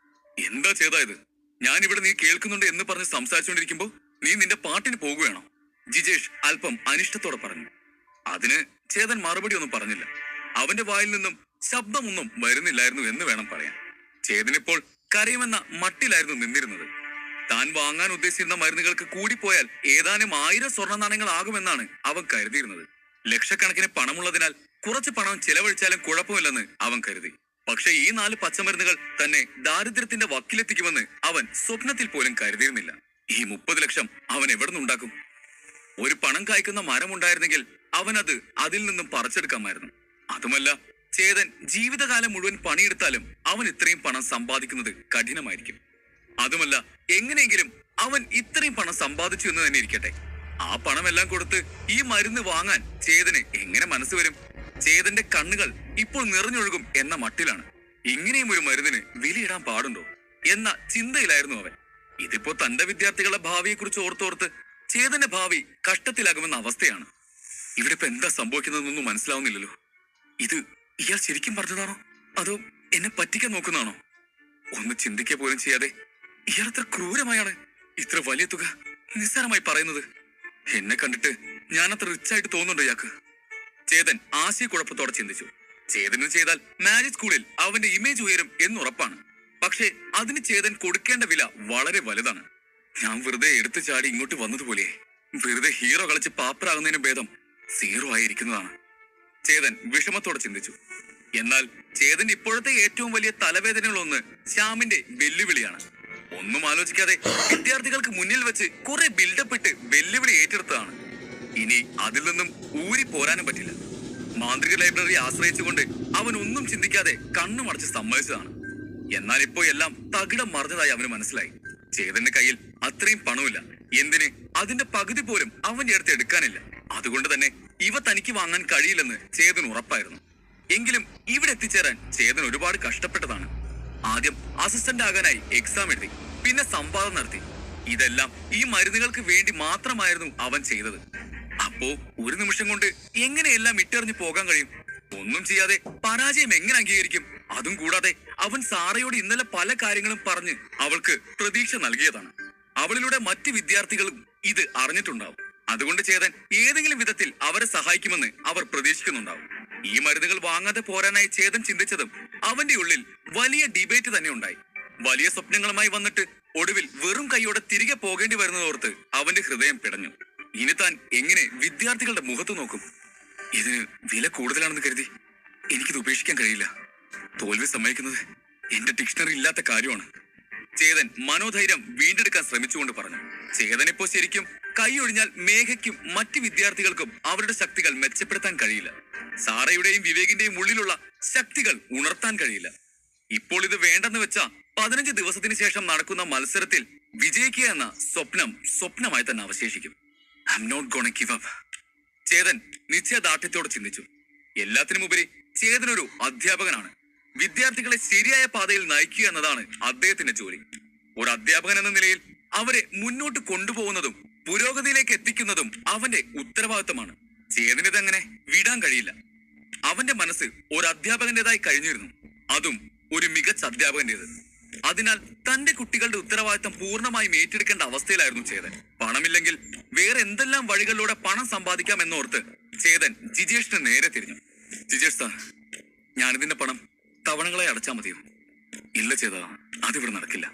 എന്താ ചേതാ ഇത്? ഞാൻ ഇവിടെ നീ കേൾക്കുന്നുണ്ട് എന്ന് പറഞ്ഞ് സംസാരിച്ചുകൊണ്ടിരിക്കുമ്പോ നീ നിന്റെ പാട്ടിന് പോകുകയാണോ? ജിജേഷ് അല്പം അനിഷ്ടത്തോടെ പറഞ്ഞു. അതിന് ചേതൻ മറുപടി ഒന്നും പറഞ്ഞില്ല. അവന്റെ വായിൽ നിന്നും ശബ്ദമൊന്നും വരുന്നില്ലായിരുന്നു എന്ന് വേണം പറയാൻ. ചേതനിപ്പോൾ കരയുമെന്ന മട്ടിലായിരുന്നു നിന്നിരുന്നത്. താൻ വാങ്ങാൻ ഉദ്ദേശിച്ചിരുന്ന മരുന്നുകൾക്ക് കൂടിപ്പോയാൽ ഏതാനും 1000 സ്വർണ്ണ നാണയങ്ങൾ ആകുമെന്നാണ് അവൻ കരുതിയിരുന്നത്. ലക്ഷക്കണക്കിന് പണമുള്ളതിനാൽ കുറച്ച് പണം ചെലവഴിച്ചാലും കുഴപ്പമില്ലെന്ന് അവൻ കരുതി. പക്ഷെ ഈ 4 പച്ചമരുന്നുകൾ തന്നെ ദാരിദ്ര്യത്തിന്റെ വക്കിലെത്തിക്കുമെന്ന് അവൻ സ്വപ്നത്തിൽ പോലും കരുതിയിരുന്നില്ല. ഈ 30 ലക്ഷം അവൻ എവിടെ നിന്നുണ്ടാക്കും? ഒരു പണം കായ്ക്കുന്ന മരമുണ്ടായിരുന്നെങ്കിൽ അവൻ അതിൽ നിന്നും പറിച്ചെടുക്കാമായിരുന്നു. അതുമല്ല, ചേതൻ ജീവിതകാലം മുഴുവൻ പണിയെടുത്താലും അവൻ ഇത്രയും പണം സമ്പാദിക്കുന്നത് കഠിനമായിരിക്കും. അതുമല്ല, എങ്ങനെയെങ്കിലും അവൻ ഇത്രയും പണം സമ്പാദിച്ചു എന്ന് തന്നെ ഇരിക്കട്ടെ, ആ പണമെല്ലാം കൊടുത്ത് ഈ മരുന്ന് വാങ്ങാൻ ചേതന് എങ്ങനെ മനസ്സ് വരും? ചേതന്റെ കണ്ണുകൾ ഇപ്പോൾ നിറഞ്ഞൊഴുകും എന്ന മട്ടിലാണ്. ഇങ്ങനെയും ഒരു മരുന്നിന് വിലയിടാൻ പാടുണ്ടോ എന്ന ചിന്തയിലായിരുന്നു അവൻ. ഇതിപ്പോ തന്റെ വിദ്യാർത്ഥികളുടെ ഭാവിയെ കുറിച്ച് ഓർത്തോർത്ത് ചേതന്റെ ഭാവി കഷ്ടത്തിലാകുമെന്ന അവസ്ഥയാണ്. ഇവിടെ ഇപ്പൊ എന്താ സംഭവിക്കുന്നതെന്നൊന്നും മനസ്സിലാവുന്നില്ലല്ലോ. ഇത് ഇയാൾ ശരിക്കും പറഞ്ഞതാണോ അതോ എന്നെ പറ്റിക്കാൻ നോക്കുന്നതാണോ? ഒന്ന് ചിന്തിക്കുക പോലും ചെയ്യാതെ ഇയാൾ എത്ര ക്രൂരമായാണ് ഇത്ര വലിയ തുക നിസ്സാരമായി പറയുന്നത്. എന്നെ കണ്ടിട്ട് ഞാൻ അത്ര റിച്ചായിട്ട് തോന്നുന്നുണ്ടോ ഇയാൾക്ക്? ചേതൻ ആശയക്കുഴപ്പത്തോടെ ചിന്തിച്ചു. ചേതന് ചെയ്താൽ മാരേജ് സ്കൂളിൽ അവന്റെ ഇമേജ് ഉയരും എന്നുറപ്പാണ്. പക്ഷേ അതിന് ചേതൻ കൊടുക്കേണ്ട വില വളരെ വലുതാണ്. ഞാൻ വെറുതെ എടുത്തു ചാടി ഇങ്ങോട്ട് വന്നതുപോലെ വെറുതെ ഹീറോ കളിച്ച് പാപ്പറാകുന്നതിന് ഭേദം 0 ആയിരിക്കുന്നതാണ്. ചേതൻ വിഷമത്തോടെ ചിന്തിച്ചു. എന്നാൽ ചേതന്റെ ഇപ്പോഴത്തെ ഏറ്റവും വലിയ തലവേദനകളൊന്ന് ശ്യാമിന്റെ വെല്ലുവിളിയാണ്. ഒന്നും ആലോചിക്കാതെ വിദ്യാർത്ഥികൾക്ക് മുന്നിൽ വെച്ച് കുറെ ബിൽഡപ്പ് ഇട്ട് വെല്ലുവിളി ഏറ്റെടുത്തതാണ്. ഇനി അതിൽ നിന്നും ഊരി പോരാനും പറ്റില്ല. മാന്ത്രിക ലൈബ്രറി ആശ്രയിച്ചുകൊണ്ട് അവൻ ഒന്നും ചിന്തിക്കാതെ കണ്ണുമടച്ച് സമ്മതിച്ചതാണ്. എന്നാൽ ഇപ്പോ എല്ലാം തകിടം മറിഞ്ഞതായി അവന് മനസ്സിലായി. ചേതന്റെ കയ്യിൽ അത്രയും പണമില്ല. എന്തിന്, അതിന്റെ പകുതി പോലും അവന്റെ അടുത്ത് എടുക്കാനില്ല. അതുകൊണ്ട് തന്നെ ഇവ തനിക്ക് വാങ്ങാൻ കഴിയില്ലെന്ന് ചേതൻ ഉറപ്പായിരുന്നു. എങ്കിലും ഇവിടെ എത്തിച്ചേരാൻ ചേതൻ ഒരുപാട് കഷ്ടപ്പെട്ടതാണ്. ആദ്യം അസിസ്റ്റന്റ് ആകാനായി എക്സാം എഴുതി, പിന്നെ സംവാദം നടത്തി. ഇതെല്ലാം ഈ മരുന്നുകൾക്ക് വേണ്ടി മാത്രമായിരുന്നു അവൻ ചെയ്തത്. അപ്പോ ഒരു നിമിഷം കൊണ്ട് എങ്ങനെയെല്ലാം ഇട്ടെറിഞ്ഞു പോകാൻ കഴിയും? ഒന്നും ചെയ്യാതെ പരാജയം എങ്ങനെ അംഗീകരിക്കും? അതും കൂടാതെ അവൻ സാറയോട് ഇന്നലെ പല കാര്യങ്ങളും പറഞ്ഞ് അവൾക്ക് പ്രതീക്ഷ നൽകിയതാണ്. അവളിലൂടെ മറ്റ് വിദ്യാർത്ഥികളും ഇത് അറിഞ്ഞിട്ടുണ്ടാവും. അതുകൊണ്ട് ചേതൻ ഏതെങ്കിലും വിധത്തിൽ അവരെ സഹായിക്കുമെന്ന് അവർ പ്രതീക്ഷിക്കുന്നുണ്ടാവും. ഈ മരുന്നുകൾ വാങ്ങാതെ പോരാനായി ചേതൻ ചിന്തിച്ചതും അവന്റെ ഉള്ളിൽ വലിയ ഡിബേറ്റ് തന്നെ ഉണ്ടായി. വലിയ സ്വപ്നങ്ങളുമായി വന്നിട്ട് ഒടുവിൽ വെറും കൈയോടെ തിരികെ പോകേണ്ടി വരുന്നതോർത്ത് അവന്റെ ഹൃദയം പിടഞ്ഞു. ഇനി താൻ എങ്ങനെ വിദ്യാർത്ഥികളുടെ മുഖത്ത് നോക്കും? ഇതിന് വില കൂടുതലാണെന്ന് കരുതി എനിക്കിത് ഉപേക്ഷിക്കാൻ കഴിയില്ല. തോൽവി സമ്മതിക്കുന്നത് എന്റെ ഡിക്ഷണറി ഇല്ലാത്ത കാര്യമാണ്. ചേതൻ മനോധൈര്യം വീണ്ടെടുക്കാൻ ശ്രമിച്ചുകൊണ്ട് പറഞ്ഞു. ചേതൻ ഇപ്പോ ശരിക്കും കൈ ഒഴിഞ്ഞാൽ മേഘയ്ക്കും മറ്റ് വിദ്യാർത്ഥികൾക്കും അവരുടെ ശക്തികൾ മെച്ചപ്പെടുത്താൻ കഴിയില്ല. സാറയുടെയും വിവേകിന്റെയും ഉള്ളിലുള്ള ശക്തികൾ ഉണർത്താൻ കഴിയില്ല. ഇപ്പോൾ ഇത് വേണ്ടെന്ന് വെച്ച 15 ദിവസത്തിന് ശേഷം നടക്കുന്ന മത്സരത്തിൽ വിജയിക്കുക എന്ന സ്വപ്നമായി തന്നെ അവശേഷിക്കും. I am not gonna give up. Chetan നിശ്ചയദാർഢ്യത്തോടെ ചിന്തിച്ചു. എല്ലാത്തിനുമുപരി ചേതൻ ഒരു അധ്യാപകനാണ്. വിദ്യാർത്ഥികളെ ശരിയായ പാതയിൽ നയിക്കുക എന്നതാണ് അദ്ദേഹത്തിന്റെ ജോലി. ഒരു അധ്യാപകൻ എന്ന നിലയിൽ അവരെ മുന്നോട്ട് കൊണ്ടുപോകുന്നതും പുരോഗതിയിലേക്ക് എത്തിക്കുന്നതും അവന്റെ ഉത്തരവാദിത്തമാണ്. ചേതനിതങ്ങനെ വിടാൻ കഴിയില്ല. അവന്റെ മനസ്സ് ഒരു അധ്യാപകന്റേതായി കഴിഞ്ഞിരുന്നു, അതും ഒരു മികച്ച അധ്യാപകന്റേത്. അതിനാൽ തന്റെ കുട്ടികളുടെ ഉത്തരവാദിത്തം പൂർണ്ണമായും ഏറ്റെടുക്കേണ്ട അവസ്ഥയിലായിരുന്നു ചേതൻ. പണമില്ലെങ്കിൽ വേറെ എന്തെല്ലാം വഴികളിലൂടെ പണം സമ്പാദിക്കാം എന്നോർത്ത് ചേതൻ ജിജേഷിന് നേരെ തിരിഞ്ഞു. ജിജേഷ് സാർ, ഞാനിതിന്റെ പണം തവണകളെ അടച്ചാൽ മതിയോ? ഇല്ല ചേതാ, അതിവിടെ നടക്കില്ല.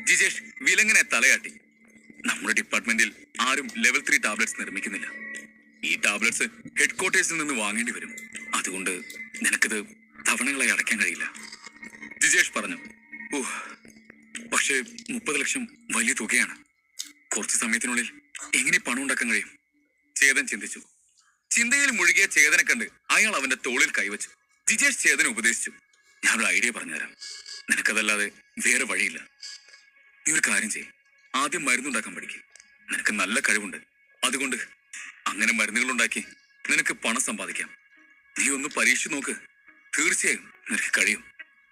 ജിജേഷ് വിലങ്ങനെ തലയാട്ടി. നമ്മുടെ ഡിപ്പാർട്ട്മെന്റിൽ ആരും ലെവൽ 3 ടാബ്ലറ്റ്സ് നിർമ്മിക്കുന്നില്ല. ഈ ടാബ്ലറ്റ്സ് ഹെഡ് ക്വാർട്ടേഴ്സിൽ നിന്ന് വാങ്ങേണ്ടി വരും. അതുകൊണ്ട് നിനക്കിത് തവണകളായി അടയ്ക്കാൻ കഴിയില്ല, ജിജേഷ് പറഞ്ഞു. പക്ഷേ 30 ലക്ഷം വലിയ തുകയാണ്. കുറച്ചു സമയത്തിനുള്ളിൽ എങ്ങനെ പണം ഉണ്ടാക്കാൻ കഴിയും? ചേതൻ ചിന്തിച്ചു. ചിന്തയിൽ മുഴുകിയ ചേതനെ കണ്ട് അയാൾ അവന്റെ തോളിൽ കൈവച്ചു. ജിജേഷ് ചേതനെ ഉപദേശിച്ചു. ഞാനൊരു ഐഡിയ പറഞ്ഞുതരാം. നിനക്കതല്ലാതെ വേറെ വഴിയില്ല. നീ ഒരു കാര്യം ചെയ്യ്, ആദ്യം മരുന്നുണ്ടാക്കാൻ പഠിക്കും. നിനക്ക് നല്ല കഴിവുണ്ട്. അതുകൊണ്ട് അങ്ങനെ മരുന്നുകൾ ഉണ്ടാക്കി നിനക്ക് പണം സമ്പാദിക്കാം. നീ ഒന്ന് പരീക്ഷിച്ചു നോക്ക്, തീർച്ചയായും നിനക്ക് കഴിയും.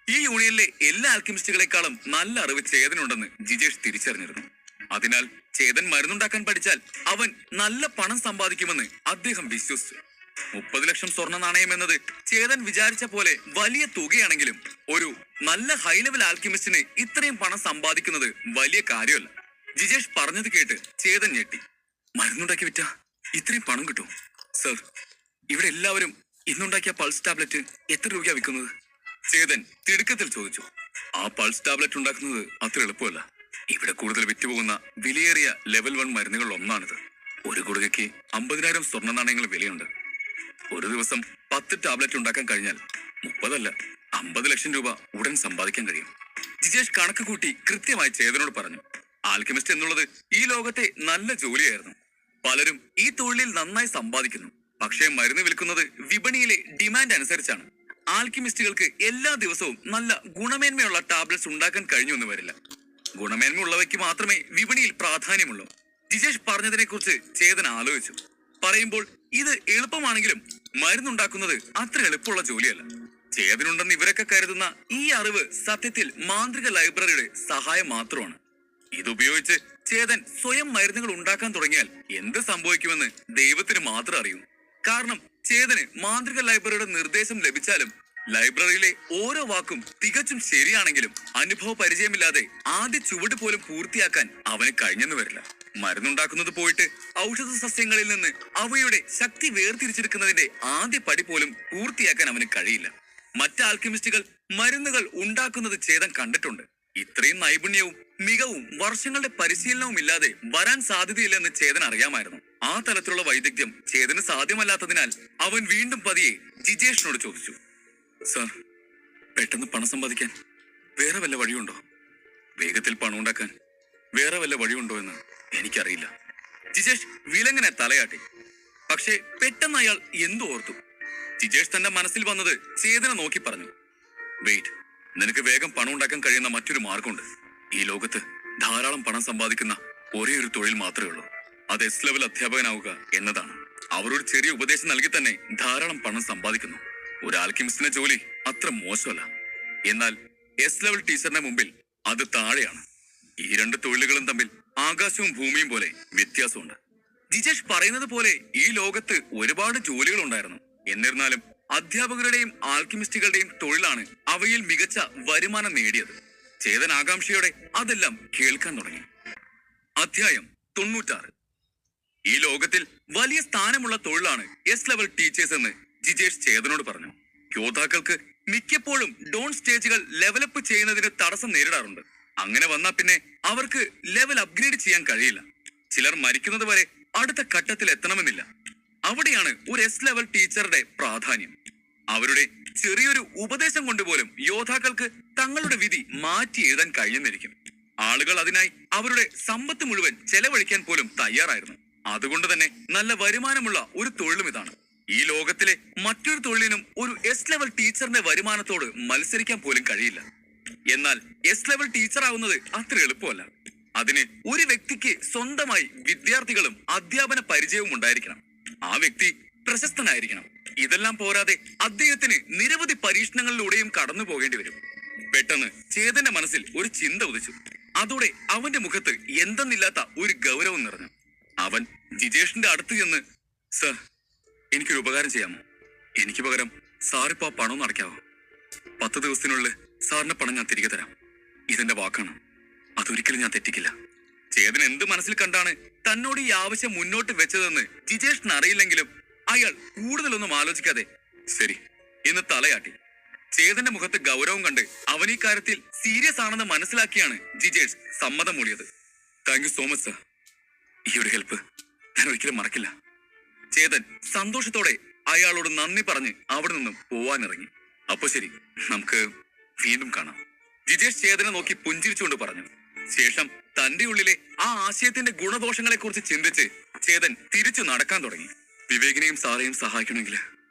ഈ യൂണിയനിലെ എല്ലാ ആൽക്കിമിസ്റ്റുകളെക്കാളും നല്ല അറിവ് ചേതനുണ്ടെന്ന് ജിജേഷ് തിരിച്ചറിഞ്ഞിരുന്നു. അതിനാൽ ചേതൻ മരുന്നുണ്ടാക്കാൻ പഠിച്ചാൽ അവൻ നല്ല പണം സമ്പാദിക്കുമെന്ന് അദ്ദേഹം വിശ്വസിച്ചു. 30 ലക്ഷം സ്വർണ്ണ നാണയം എന്നത് ചേതൻ വിചാരിച്ച പോലെ വലിയ തുകയാണെങ്കിലും ഒരു നല്ല ഹൈ ലെവൽ ആൽക്കിമിസ്റ്റിന് ഇത്രയും പണം സമ്പാദിക്കുന്നത് വലിയ കാര്യമല്ല. ജിജേഷ് പറഞ്ഞത് കേട്ട് ചേതൻ ഞെട്ടി. മരുന്നുണ്ടാക്കി വിറ്റ ഇത്രയും പണം കിട്ടും? സർ, ഇവിടെ എല്ലാവരും ഇന്നുണ്ടാക്കിയ പൾസ് ടാബ്ലറ്റ് എത്ര രൂപയാണ് വിൽക്കുന്നത്? ചേതൻ തിടുക്കത്തിൽ ചോദിച്ചു. ആ പൾസ് ടാബ്ലറ്റ് ഉണ്ടാക്കുന്നത് അത്ര എളുപ്പമല്ല. ഇവിടെ കൂടുതൽ വിറ്റുപോകുന്ന വിലയേറിയ ലെവൽ 1 മരുന്നുകൾ ഒന്നാണിത്. ഒരു ഗുളികയ്ക്ക് 50,000 സ്വർണ്ണ നാണയങ്ങൾ വിലയുണ്ട്. ഒരു ദിവസം 10 ടാബ്ലറ്റ് ഉണ്ടാക്കാൻ കഴിഞ്ഞാൽ 30 അല്ല 50 ലക്ഷം രൂപ ഉടൻ സമ്പാദിക്കാൻ കഴിയും. ജിജേഷ് കണക്ക് കൂട്ടി കൃത്യമായി ചേതനോട് പറഞ്ഞു. ആൽക്കെമിസ്റ്റ് എന്നുള്ളത് ഈ ലോകത്തെ നല്ല ജോലിയായിരുന്നു. പലരും ഈ തൊഴിലിൽ നന്നായി സമ്പാദിക്കുന്നു. പക്ഷേ മരുന്ന് വിൽക്കുന്നത് വിപണിയിലെ ഡിമാൻഡ് അനുസരിച്ചാണ്. ആൽക്കിമിസ്റ്റുകൾക്ക് എല്ലാ ദിവസവും നല്ല ഗുണമേന്മയുള്ള ടാബ്ലറ്റ്സ് ഉണ്ടാക്കാൻ കഴിഞ്ഞു എന്ന് വരില്ല. ഗുണമേന്മയുള്ളവയ്ക്ക് മാത്രമേ വിപണിയിൽ പ്രാധാന്യമുള്ളൂ. ജിജേഷ് പറഞ്ഞതിനെ കുറിച്ച് ചേതൻ ആലോചിച്ചു. പറയുമ്പോൾ ഇത് എളുപ്പമാണെങ്കിലും മരുന്നുണ്ടാക്കുന്നത് അത്ര എളുപ്പമുള്ള ജോലിയല്ല. ചേതനുണ്ടെന്ന് ഇവരൊക്കെ കരുതുന്ന ഈ അറിവ് സത്യത്തിൽ മാന്ത്രിക ലൈബ്രറിയുടെ സഹായം മാത്രമാണ്. ഇതുപയോഗിച്ച് ചേതൻ സ്വയം മരുന്നുകൾ ഉണ്ടാക്കാൻ തുടങ്ങിയാൽ എന്ത് സംഭവിക്കുമെന്ന് ദൈവത്തിന് മാത്രം അറിയൂ. കാരണം ചേതന് മാന്ത്രിക ലൈബ്രറിയുടെ നിർദ്ദേശം ലഭിച്ചാലും ലൈബ്രറിയിലെ ഓരോ വാക്കും തികച്ചും ശരിയാണെങ്കിലും അനുഭവ പരിചയമില്ലാതെ ആദ്യ ചുവട് പോലും പൂർത്തിയാക്കാൻ അവന് കഴിഞ്ഞെന്ന് വരില്ല. മരുന്നുണ്ടാക്കുന്നത് പോയിട്ട് ഔഷധ സസ്യങ്ങളിൽ നിന്ന് അവയുടെ ശക്തി വേർതിരിച്ചെടുക്കുന്നതിന്റെ ആദ്യ പടി പോലും പൂർത്തിയാക്കാൻ അവന് കഴിയില്ല. മറ്റ് ആൽക്കെമിസ്റ്റുകൾ മരുന്നുകൾ ഉണ്ടാക്കുന്നത് ചേതൻ കണ്ടിട്ടുണ്ട്. ഇത്രയും നൈപുണ്യവും മികവും വർഷങ്ങളുടെ പരിശീലനവും ഇല്ലാതെ വരാൻ സാധ്യതയില്ലെന്ന് ചേതൻ അറിയാമായിരുന്നു. ആ തലത്തിലുള്ള വൈദഗ്ധ്യം ചേതന് സാധ്യമല്ലാത്തതിനാൽ അവൻ വീണ്ടും പതിയെ ജിജേഷിനോട് ചോദിച്ചു. സർ, പെട്ടെന്ന് പണം സമ്പാദിക്കാൻ വേറെ വല്ല വഴിയുണ്ടോ? വേഗത്തിൽ പണം ഉണ്ടാക്കാൻ വേറെ വല്ല വഴിയുണ്ടോ എന്ന് എനിക്കറിയില്ല. ജിജേഷ് വിലങ്ങനെ തലയാട്ടി. പക്ഷേ പെട്ടെന്ന് അയാൾ എന്തോ ഓർത്തു. ജിജേഷ് തന്റെ മനസ്സിൽ വന്നത് ചേതനെ നോക്കി പറഞ്ഞു. വെയിറ്റ്, നിനക്ക് വേഗം പണം ഉണ്ടാക്കാൻ കഴിയുന്ന മറ്റൊരു മാർഗമുണ്ട്. ഈ ലോകത്ത് ധാരാളം പണം സമ്പാദിക്കുന്ന ഒരേ ഒരു തൊഴിൽ മാത്രമേ ഉള്ളൂ. അത് എസ് ലെവൽ അധ്യാപകനാവുക എന്നതാണ്. അവരോട് ചെറിയ ഉപദേശം നൽകി തന്നെ ധാരാളം പണം സമ്പാദിക്കുന്നു. ഒരു ആൽക്കിമിസ്റ്റിന്റെ ജോലി അത്ര മോശമല്ല. എന്നാൽ എസ് ലെവൽ ടീച്ചറിന്റെ മുമ്പിൽ അത് താഴെയാണ്. ഈ രണ്ട് തൊഴിലുകളും തമ്മിൽ ആകാശവും ഭൂമിയും പോലെ വ്യത്യാസമുണ്ട്. ജിജേഷ് പറയുന്നത് പോലെ ഈ ലോകത്ത് ഒരുപാട് ജോലികൾ ഉണ്ടായിരുന്നു. എന്നിരുന്നാലും അധ്യാപകരുടെയും ആൽക്കിമിസ്റ്റുകളുടെയും തൊഴിലാണ് അവയിൽ മികച്ച വരുമാനം നേടിയത്. ചേതൻ ആകാംക്ഷയോടെ അതെല്ലാം കേൾക്കാൻ തുടങ്ങി. അധ്യായം 96. ഈ ലോകത്തിൽ വലിയ സ്ഥാനമുള്ള തൊഴിലാണ് എസ് ലെവൽ ടീച്ചേഴ്സ് എന്ന് ജിജേഷ് ചേതനോട് പറഞ്ഞു. യോദ്ധാക്കൾക്ക് മിക്കപ്പോഴും ഡോൺ സ്റ്റേജുകൾ ലെവലപ്പ് ചെയ്യുന്നതിന് തടസ്സം നേരിടാറുണ്ട്. അങ്ങനെ വന്നാ പിന്നെ അവർക്ക് ലെവൽ അപ്ഗ്രേഡ് ചെയ്യാൻ കഴിയില്ല. ചിലർ മരിക്കുന്നത് വരെ അടുത്ത ഘട്ടത്തിൽ എത്തണമെന്നില്ല. അവിടെയാണ് ഒരു എസ് ലെവൽ ടീച്ചറുടെ പ്രാധാന്യം. അവരുടെ ചെറിയൊരു ഉപദേശം കൊണ്ടുപോലും യോദ്ധാക്കൾക്ക് തങ്ങളുടെ വിധി മാറ്റി എഴുതാൻ കഴിയുന്നിരിക്കും. ആളുകൾ അതിനായി അവരുടെ സമ്പത്ത് മുഴുവൻ ചെലവഴിക്കാൻ പോലും തയ്യാറായിരുന്നു. അതുകൊണ്ട് തന്നെ നല്ല വരുമാനമുള്ള ഒരു തൊഴിലും ഇതാണ്. ഈ ലോകത്തിലെ മറ്റൊരു തൊഴിലിനും ഒരു എസ് ലെവൽ ടീച്ചറിന്റെ വരുമാനത്തോട് മത്സരിക്കാൻ പോലും കഴിയില്ല. എന്നാൽ എസ് ലെവൽ ടീച്ചർ ആവുന്നത് അത്ര എളുപ്പമല്ല. അതിന് ഒരു വ്യക്തിക്ക് സ്വന്തമായി വിദ്യാർത്ഥികളും അധ്യാപന പരിചയവും ഉണ്ടായിരിക്കണം. ആ വ്യക്തി പ്രശസ്തനായിരിക്കണം. ഇതെല്ലാം പോരാതെ അദ്ദേഹത്തിന് നിരവധി പരീക്ഷണങ്ങളിലൂടെയും കടന്നു പോകേണ്ടി വരും. പെട്ടെന്ന് ചേതന്റെ മനസ്സിൽ ഒരു ചിന്ത ഉദിച്ചു. അതോടെ അവന്റെ മുഖത്ത് എന്തെന്നില്ലാത്ത ഒരു ഗൗരവം നിറഞ്ഞു. അവൻ ജിജേഷിന്റെ അടുത്ത് ചെന്ന്, സർ, എനിക്കൊരു ഉപകാരം ചെയ്യാമോ? എനിക്ക് പകരം സാറിപ്പോ ആ പണം അടയ്ക്കാവോ? 10 ദിവസത്തിനുള്ളിൽ സാറിന്റെ പണം ഞാൻ തിരികെ തരാം. ഇതെന്റെ വാക്കാണ്. അതൊരിക്കലും ഞാൻ തെറ്റിക്കില്ല. ചേതൻ എന്ത് മനസ്സിൽ കണ്ടാണ് തന്നോട് ഈ ആവശ്യം മുന്നോട്ട് വെച്ചതെന്ന് ജിജേഷിന് അറിയില്ലെങ്കിലും അയാൾ കൂടുതലൊന്നും ആലോചിക്കാതെ ശരി എന്ന് തലയാട്ടി. ചേതന്റെ മുഖത്ത് ഗൗരവം കണ്ട് അവൻ ഈ കാര്യത്തിൽ സീരിയസ് ആണെന്ന് മനസ്സിലാക്കിയാണ് ജിജേഷ് സമ്മതം മൂളിയത്. Thank you so much sir. ഈ ഒരു ഹെൽപ്പ് ഞാൻ ഒരിക്കലും മറക്കില്ല. ചേതൻ സന്തോഷത്തോടെ അയാളോട് നന്ദി പറഞ്ഞ് അവിടെ നിന്നും പോവാനിറങ്ങി. അപ്പൊ ശരി, നമുക്ക് വീണ്ടും കാണാം. ജിജേഷ് ചേതനെ നോക്കി പുഞ്ചിരിച്ചുകൊണ്ട് പറഞ്ഞു. ശേഷം തന്റെ ഉള്ളിലെ ആ ആശയത്തിന്റെ ഗുണദോഷങ്ങളെ കുറിച്ച് ചിന്തിച്ച് ചേതൻ തിരിച്ചു നടക്കാൻ തുടങ്ങി. വിവേകിനെയും സാറേയും സഹായിക്കണമെങ്കിൽ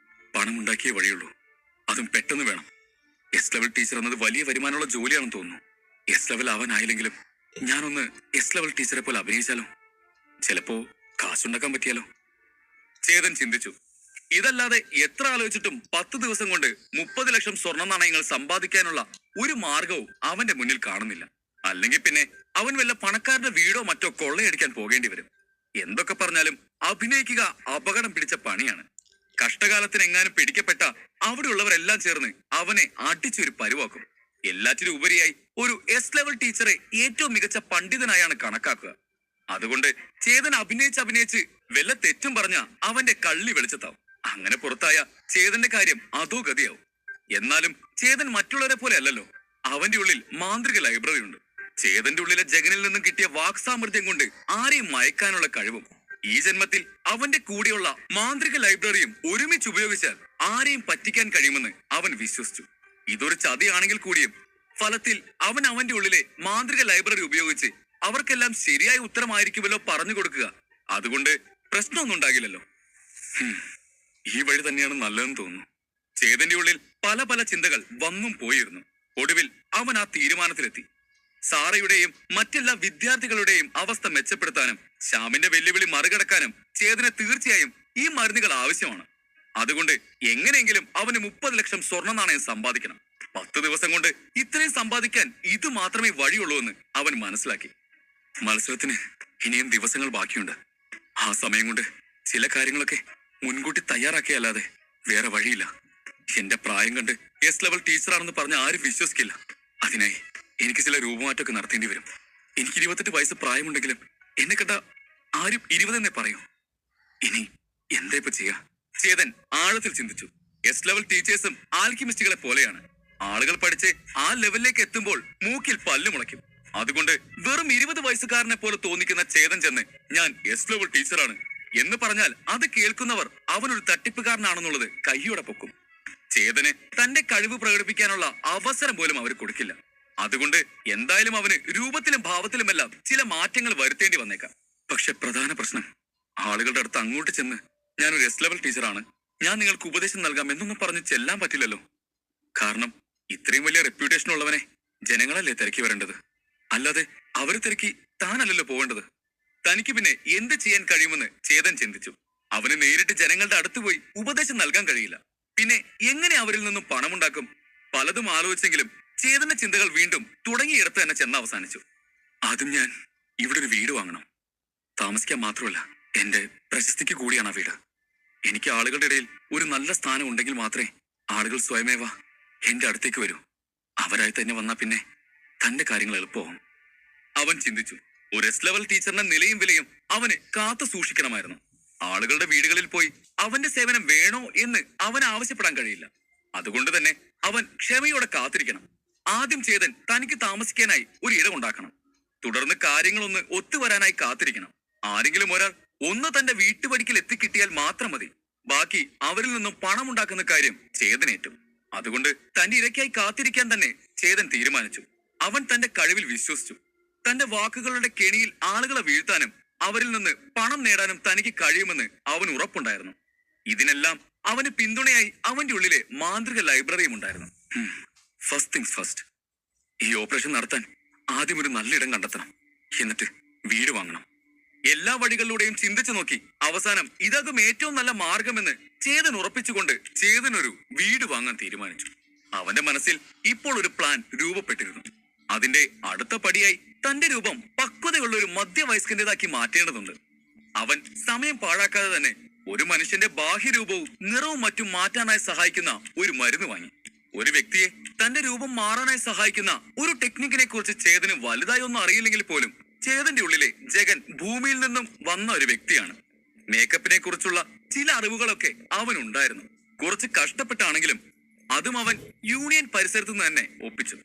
പണം ഉണ്ടാക്കിയേ വഴിയുള്ളൂ. അതും പെട്ടെന്ന് വേണം. എസ് ലെവൽ ടീച്ചർ എന്നത് വലിയ വരുമാനമുള്ള ജോലിയാണെന്ന് തോന്നുന്നു. എസ് ലെവൽ ആവാനായില്ലെങ്കിലും ഞാനൊന്ന് എസ് ലെവൽ ടീച്ചറെ പോലെ അഭിനയിച്ചാലോ? ചിലപ്പോ കാശുണ്ടാക്കാൻ പറ്റിയാലോ? ചേതൻ ചിന്തിച്ചു. ഇതല്ലാതെ എത്ര ആലോചിച്ചിട്ടും 10 ദിവസം കൊണ്ട് 30 ലക്ഷം സ്വർണ്ണ നാണയങ്ങൾ സമ്പാദിക്കാനുള്ള ഒരു മാർഗവും അവന്റെ മുന്നിൽ കാണുന്നില്ല. അല്ലെങ്കിൽ പിന്നെ അവൻ വല്ല പണക്കാരുടെ വീടോ മറ്റോ കൊള്ളയടിക്കാൻ പോകേണ്ടി വരും. എന്തൊക്കെ പറഞ്ഞാലും അഭിനയിക്കുക അപകടം പിടിച്ച പണിയാണ്. കഷ്ടകാലത്തിന് എങ്ങാനും പിടിക്കപ്പെട്ട അവിടെയുള്ളവരെല്ലാം ചേർന്ന് അവനെ അടിച്ചൊരു പരുവാക്കും. എല്ലാറ്റിനും ഉപരിയായി ഒരു എസ് ലെവൽ ടീച്ചറെ ഏറ്റവും മികച്ച പണ്ഡിതനായാണ് കണക്കാക്കുക. അതുകൊണ്ട് ചേതൻ അഭിനയിച്ച് വല്ല തെറ്റും പറഞ്ഞ അവന്റെ കള്ളി വെളിച്ചത്താവും. അങ്ങനെ പുറത്തായ ചേതന്റെ കാര്യം അതോ ഗതിയാവും. എന്നാലും ചേതൻ മറ്റുള്ളവരെ പോലെ അല്ലല്ലോ. അവന്റെ ഉള്ളിൽ മാന്ത്രിക ലൈബ്രറി ഉണ്ട്. ചേതന്റെ ഉള്ളിലെ ജഗനിൽ നിന്നും കിട്ടിയ വാക്സാമർത്ഥ്യം കൊണ്ട് ആരെയും മയക്കാനുള്ള കഴിവും ഈ ജന്മത്തിൽ അവന്റെ കൂടെയുള്ള മാന്ത്രിക ലൈബ്രറിയും ഒരുമിച്ച് ഉപയോഗിച്ചാൽ ആരെയും പറ്റിക്കാൻ കഴിയുമെന്ന് അവൻ വിശ്വസിച്ചു. ഇതൊരു ചതിയാണെങ്കിൽ കൂടിയും ഫലത്തിൽ അവൻ അവന്റെ ഉള്ളിലെ മാന്ത്രിക ലൈബ്രറി ഉപയോഗിച്ച് അവർക്കെല്ലാം ശരിയായ ഉത്തരമായിരിക്കുമല്ലോ പറഞ്ഞു കൊടുക്കുക. അതുകൊണ്ട് പ്രശ്നമൊന്നും ഉണ്ടാകില്ലല്ലോ. ഈ വഴി തന്നെയാണ് നല്ലതെന്ന് തോന്നുന്നു. ചേതന്റെ ഉള്ളിൽ പല പല ചിന്തകൾ വന്നും പോയിരുന്നു. ഒടുവിൽ അവൻ ആ തീരുമാനത്തിലെത്തി. സാറയുടെയും മറ്റെല്ലാ വിദ്യാർത്ഥികളുടെയും അവസ്ഥ മെച്ചപ്പെടുത്താനും ശ്യാമിന്റെ വെല്ലുവിളി മറികടക്കാനും ചേതന് തീർച്ചയായും ഈ മരുന്നുകൾ ആവശ്യമാണ്. അതുകൊണ്ട് എങ്ങനെയെങ്കിലും അവന് 30 ലക്ഷം സ്വർണ്ണ നാണയം സമ്പാദിക്കണം. 10 ദിവസം കൊണ്ട് ഇത്രയും സമ്പാദിക്കാൻ ഇത് മാത്രമേ വഴിയുള്ളൂ എന്ന് അവൻ മനസ്സിലാക്കി. മത്സരത്തിന് ഇനിയും ദിവസങ്ങൾ ബാക്കിയുണ്ട്. ആ സമയം കൊണ്ട് ചില കാര്യങ്ങളൊക്കെ മുൻകൂട്ടി തയ്യാറാക്കിയല്ലാതെ വേറെ വഴിയില്ല. എന്റെ പ്രായം കണ്ട് എസ് ലെവൽ ടീച്ചറാണെന്ന് പറഞ്ഞ ആരും വിശ്വസിക്കില്ല. അതിനായി എനിക്ക് ചില രൂപമാറ്റമൊക്കെ നടത്തേണ്ടി വരും. എനിക്ക് 28 വയസ്സ് പ്രായമുണ്ടെങ്കിലും എന്നെ കണ്ട ആരും 20 എന്നേ പറയൂ. ഇനി എന്താ ഇപ്പൊ ചെയ്യാ? ചേതൻ ആഴത്തിൽ ചിന്തിച്ചു. എസ് ലെവൽ ടീച്ചേഴ്സും ആൽക്കിമിസ്റ്റുകളെ പോലെയാണ്. ആളുകൾ പഠിച്ച് ആ ലെവലിലേക്ക് എത്തുമ്പോൾ മൂക്കിൽ പല്ല് മുളയ്ക്കും. അതുകൊണ്ട് വെറും 20 വയസ്സുകാരനെ പോലെ തോന്നിക്കുന്ന ചേതൻ ചെന്ന് ഞാൻ എസ് ലെവൽ ടീച്ചറാണ് എന്ന് പറഞ്ഞാൽ അത് കേൾക്കുന്നവർ അവനൊരു തട്ടിപ്പുകാരനാണെന്നുള്ളത് കയ്യോടെ പൊക്കും. ചേതന് തന്റെ കഴിവ് പ്രകടിപ്പിക്കാനുള്ള അവസരം പോലും അവർ കൊടുക്കില്ല. അതുകൊണ്ട് എന്തായാലും അവന് രൂപത്തിലും ഭാവത്തിലുമെല്ലാം ചില മാറ്റങ്ങൾ വരുത്തേണ്ടി വന്നേക്കാം. പക്ഷെ പ്രധാന പ്രശ്നം, ആളുകളുടെ അടുത്ത് അങ്ങോട്ട് ചെന്ന് ഞാനൊരു എസ് ലെവൽ ടീച്ചറാണ്, ഞാൻ നിങ്ങൾക്ക് ഉപദേശം നൽകാം എന്നൊന്നും പറഞ്ഞ് ചെല്ലാൻ പറ്റില്ലല്ലോ. കാരണം ഇത്രയും വലിയ റെപ്യൂട്ടേഷൻ ഉള്ളവനെ ജനങ്ങളല്ലേ തിരക്കി വരേണ്ടത്, അല്ലാതെ അവരെ തിരക്കി താനല്ലല്ലോ പോവേണ്ടത്. തനിക്ക് പിന്നെ എന്ത് ചെയ്യാൻ കഴിയുമെന്ന് ചേതൻ ചിന്തിച്ചു. അവന് നേരിട്ട് ജനങ്ങളുടെ അടുത്ത് പോയി ഉപദേശം നൽകാൻ കഴിയില്ല. പിന്നെ എങ്ങനെ അവരിൽ നിന്നും പണമുണ്ടാക്കും? പലതും ആലോചിച്ചെങ്കിലും ചേതന്റെ ചിന്തകൾ വീണ്ടും തുടങ്ങിയിടത്ത് തന്നെ ചെന്ന് അവസാനിച്ചു. ആദ്യം ഞാൻ ഇവിടെ ഒരു വീട് വാങ്ങണം. താമസിക്കാൻ മാത്രമല്ല, എന്റെ പ്രശസ്തിക്ക് കൂടിയാണ് ആ വീട്. എനിക്ക് ആളുകളുടെ ഇടയിൽ ഒരു നല്ല സ്ഥാനം ഉണ്ടെങ്കിൽ മാത്രമേ ആളുകൾ സ്വയമേവ എന്റെ അടുത്തേക്ക് വരൂ. അവരായി തന്നെ വന്നാ പിന്നെ തന്റെ കാര്യങ്ങൾ എളുപ്പമാവും. അവൻ ചിന്തിച്ചു. ഒരു എസ് ലെവൽ ടീച്ചറിന്റെ നിലയും വിലയും അവന് കാത്തു സൂക്ഷിക്കണമായിരുന്നു. ആളുകളുടെ വീടുകളിൽ പോയി അവന്റെ സേവനം വേണോ എന്ന് അവൻ ആവശ്യപ്പെടാൻ കഴിയില്ല. അതുകൊണ്ട് തന്നെ അവൻ ക്ഷമയോടെ കാത്തിരിക്കണം. ആദ്യം ചേതൻ തനിക്ക് താമസിക്കാനായി ഒരു ഇടം ഉണ്ടാക്കണം. തുടർന്ന് കാര്യങ്ങളൊന്ന് ഒത്തുവരാനായി കാത്തിരിക്കണം. ആരെങ്കിലും ഒരാൾ ഒന്ന് തന്റെ വീട്ടുപടിക്കൽ എത്തിക്കിട്ടിയാൽ മാത്രം മതി. ബാക്കി അവരിൽ നിന്നും പണം ഉണ്ടാക്കുന്ന കാര്യം ചേതനേറ്റും. അതുകൊണ്ട് തന്റെ ഇരയ്ക്കായി കാത്തിരിക്കാൻ തന്നെ ചേതൻ തീരുമാനിച്ചു. അവൻ തന്റെ കഴിവിൽ വിശ്വസിച്ചു. തന്റെ വാക്കുകളുടെ കെണിയിൽ ആളുകളെ വീഴ്ത്താനും അവരിൽ നിന്ന് പണം നേടാനും തനിക്ക് കഴിയുമെന്ന് അവന് ഉറപ്പുണ്ടായിരുന്നു. ഇതിനെല്ലാം അവന് പിന്തുണയായി അവന്റെ ഉള്ളിലെ മാന്ത്രിക ലൈബ്രറിയും ഉണ്ടായിരുന്നു. ഫസ്റ്റ് തിങ്സ് ഫസ്റ്റ്, ഈ ഓപ്പറേഷൻ നടത്താൻ ആദ്യം ഒരു നല്ലിടം കണ്ടെത്തണം. എന്നിട്ട് വീട് വാങ്ങണം. എല്ലാ വഴികളിലൂടെയും ചിന്തിച്ചു നോക്കി അവസാനം ഇതാകും ഏറ്റവും നല്ല മാർഗമെന്ന് ചേതൻ ഉറപ്പിച്ചുകൊണ്ട് ചേതൻ ഒരു വീട് വാങ്ങാൻ തീരുമാനിച്ചു. അവന്റെ മനസ്സിൽ ഇപ്പോൾ ഒരു പ്ലാൻ രൂപപ്പെട്ടിരുന്നു. അതിന്റെ അടുത്ത പടിയായി തന്റെ രൂപം പക്വതയുള്ള ഒരു മധ്യവയസ്കന്റേതാക്കി മാറ്റേണ്ടതുണ്ട്. അവൻ സമയം പാഴാക്കാതെ തന്നെ ഒരു മനുഷ്യന്റെ ബാഹ്യരൂപവും നിറവും മറ്റും മാറ്റാനായി സഹായിക്കുന്ന ഒരു മരുന്ന് വാങ്ങി. ഒരു വ്യക്തിയെ തന്റെ രൂപം മാറാനായി സഹായിക്കുന്ന ഒരു ടെക്നിക്കിനെ കുറിച്ച് ചേതന് വലുതായി ഒന്നും അറിയില്ലെങ്കിൽ പോലും ചേതന്റെ ഉള്ളിലെ ജഗൻ ഭൂമിയിൽ നിന്നും വന്ന ഒരു വ്യക്തിയാണ്. മേക്കപ്പിനെ കുറിച്ചുള്ള ചില അറിവുകളൊക്കെ അവനുണ്ടായിരുന്നു. കുറച്ച് കഷ്ടപ്പെട്ടാണെങ്കിലും അതും അവൻ യൂണിയൻ പരിസരത്ത് നിന്ന് തന്നെ ഒപ്പിച്ചു.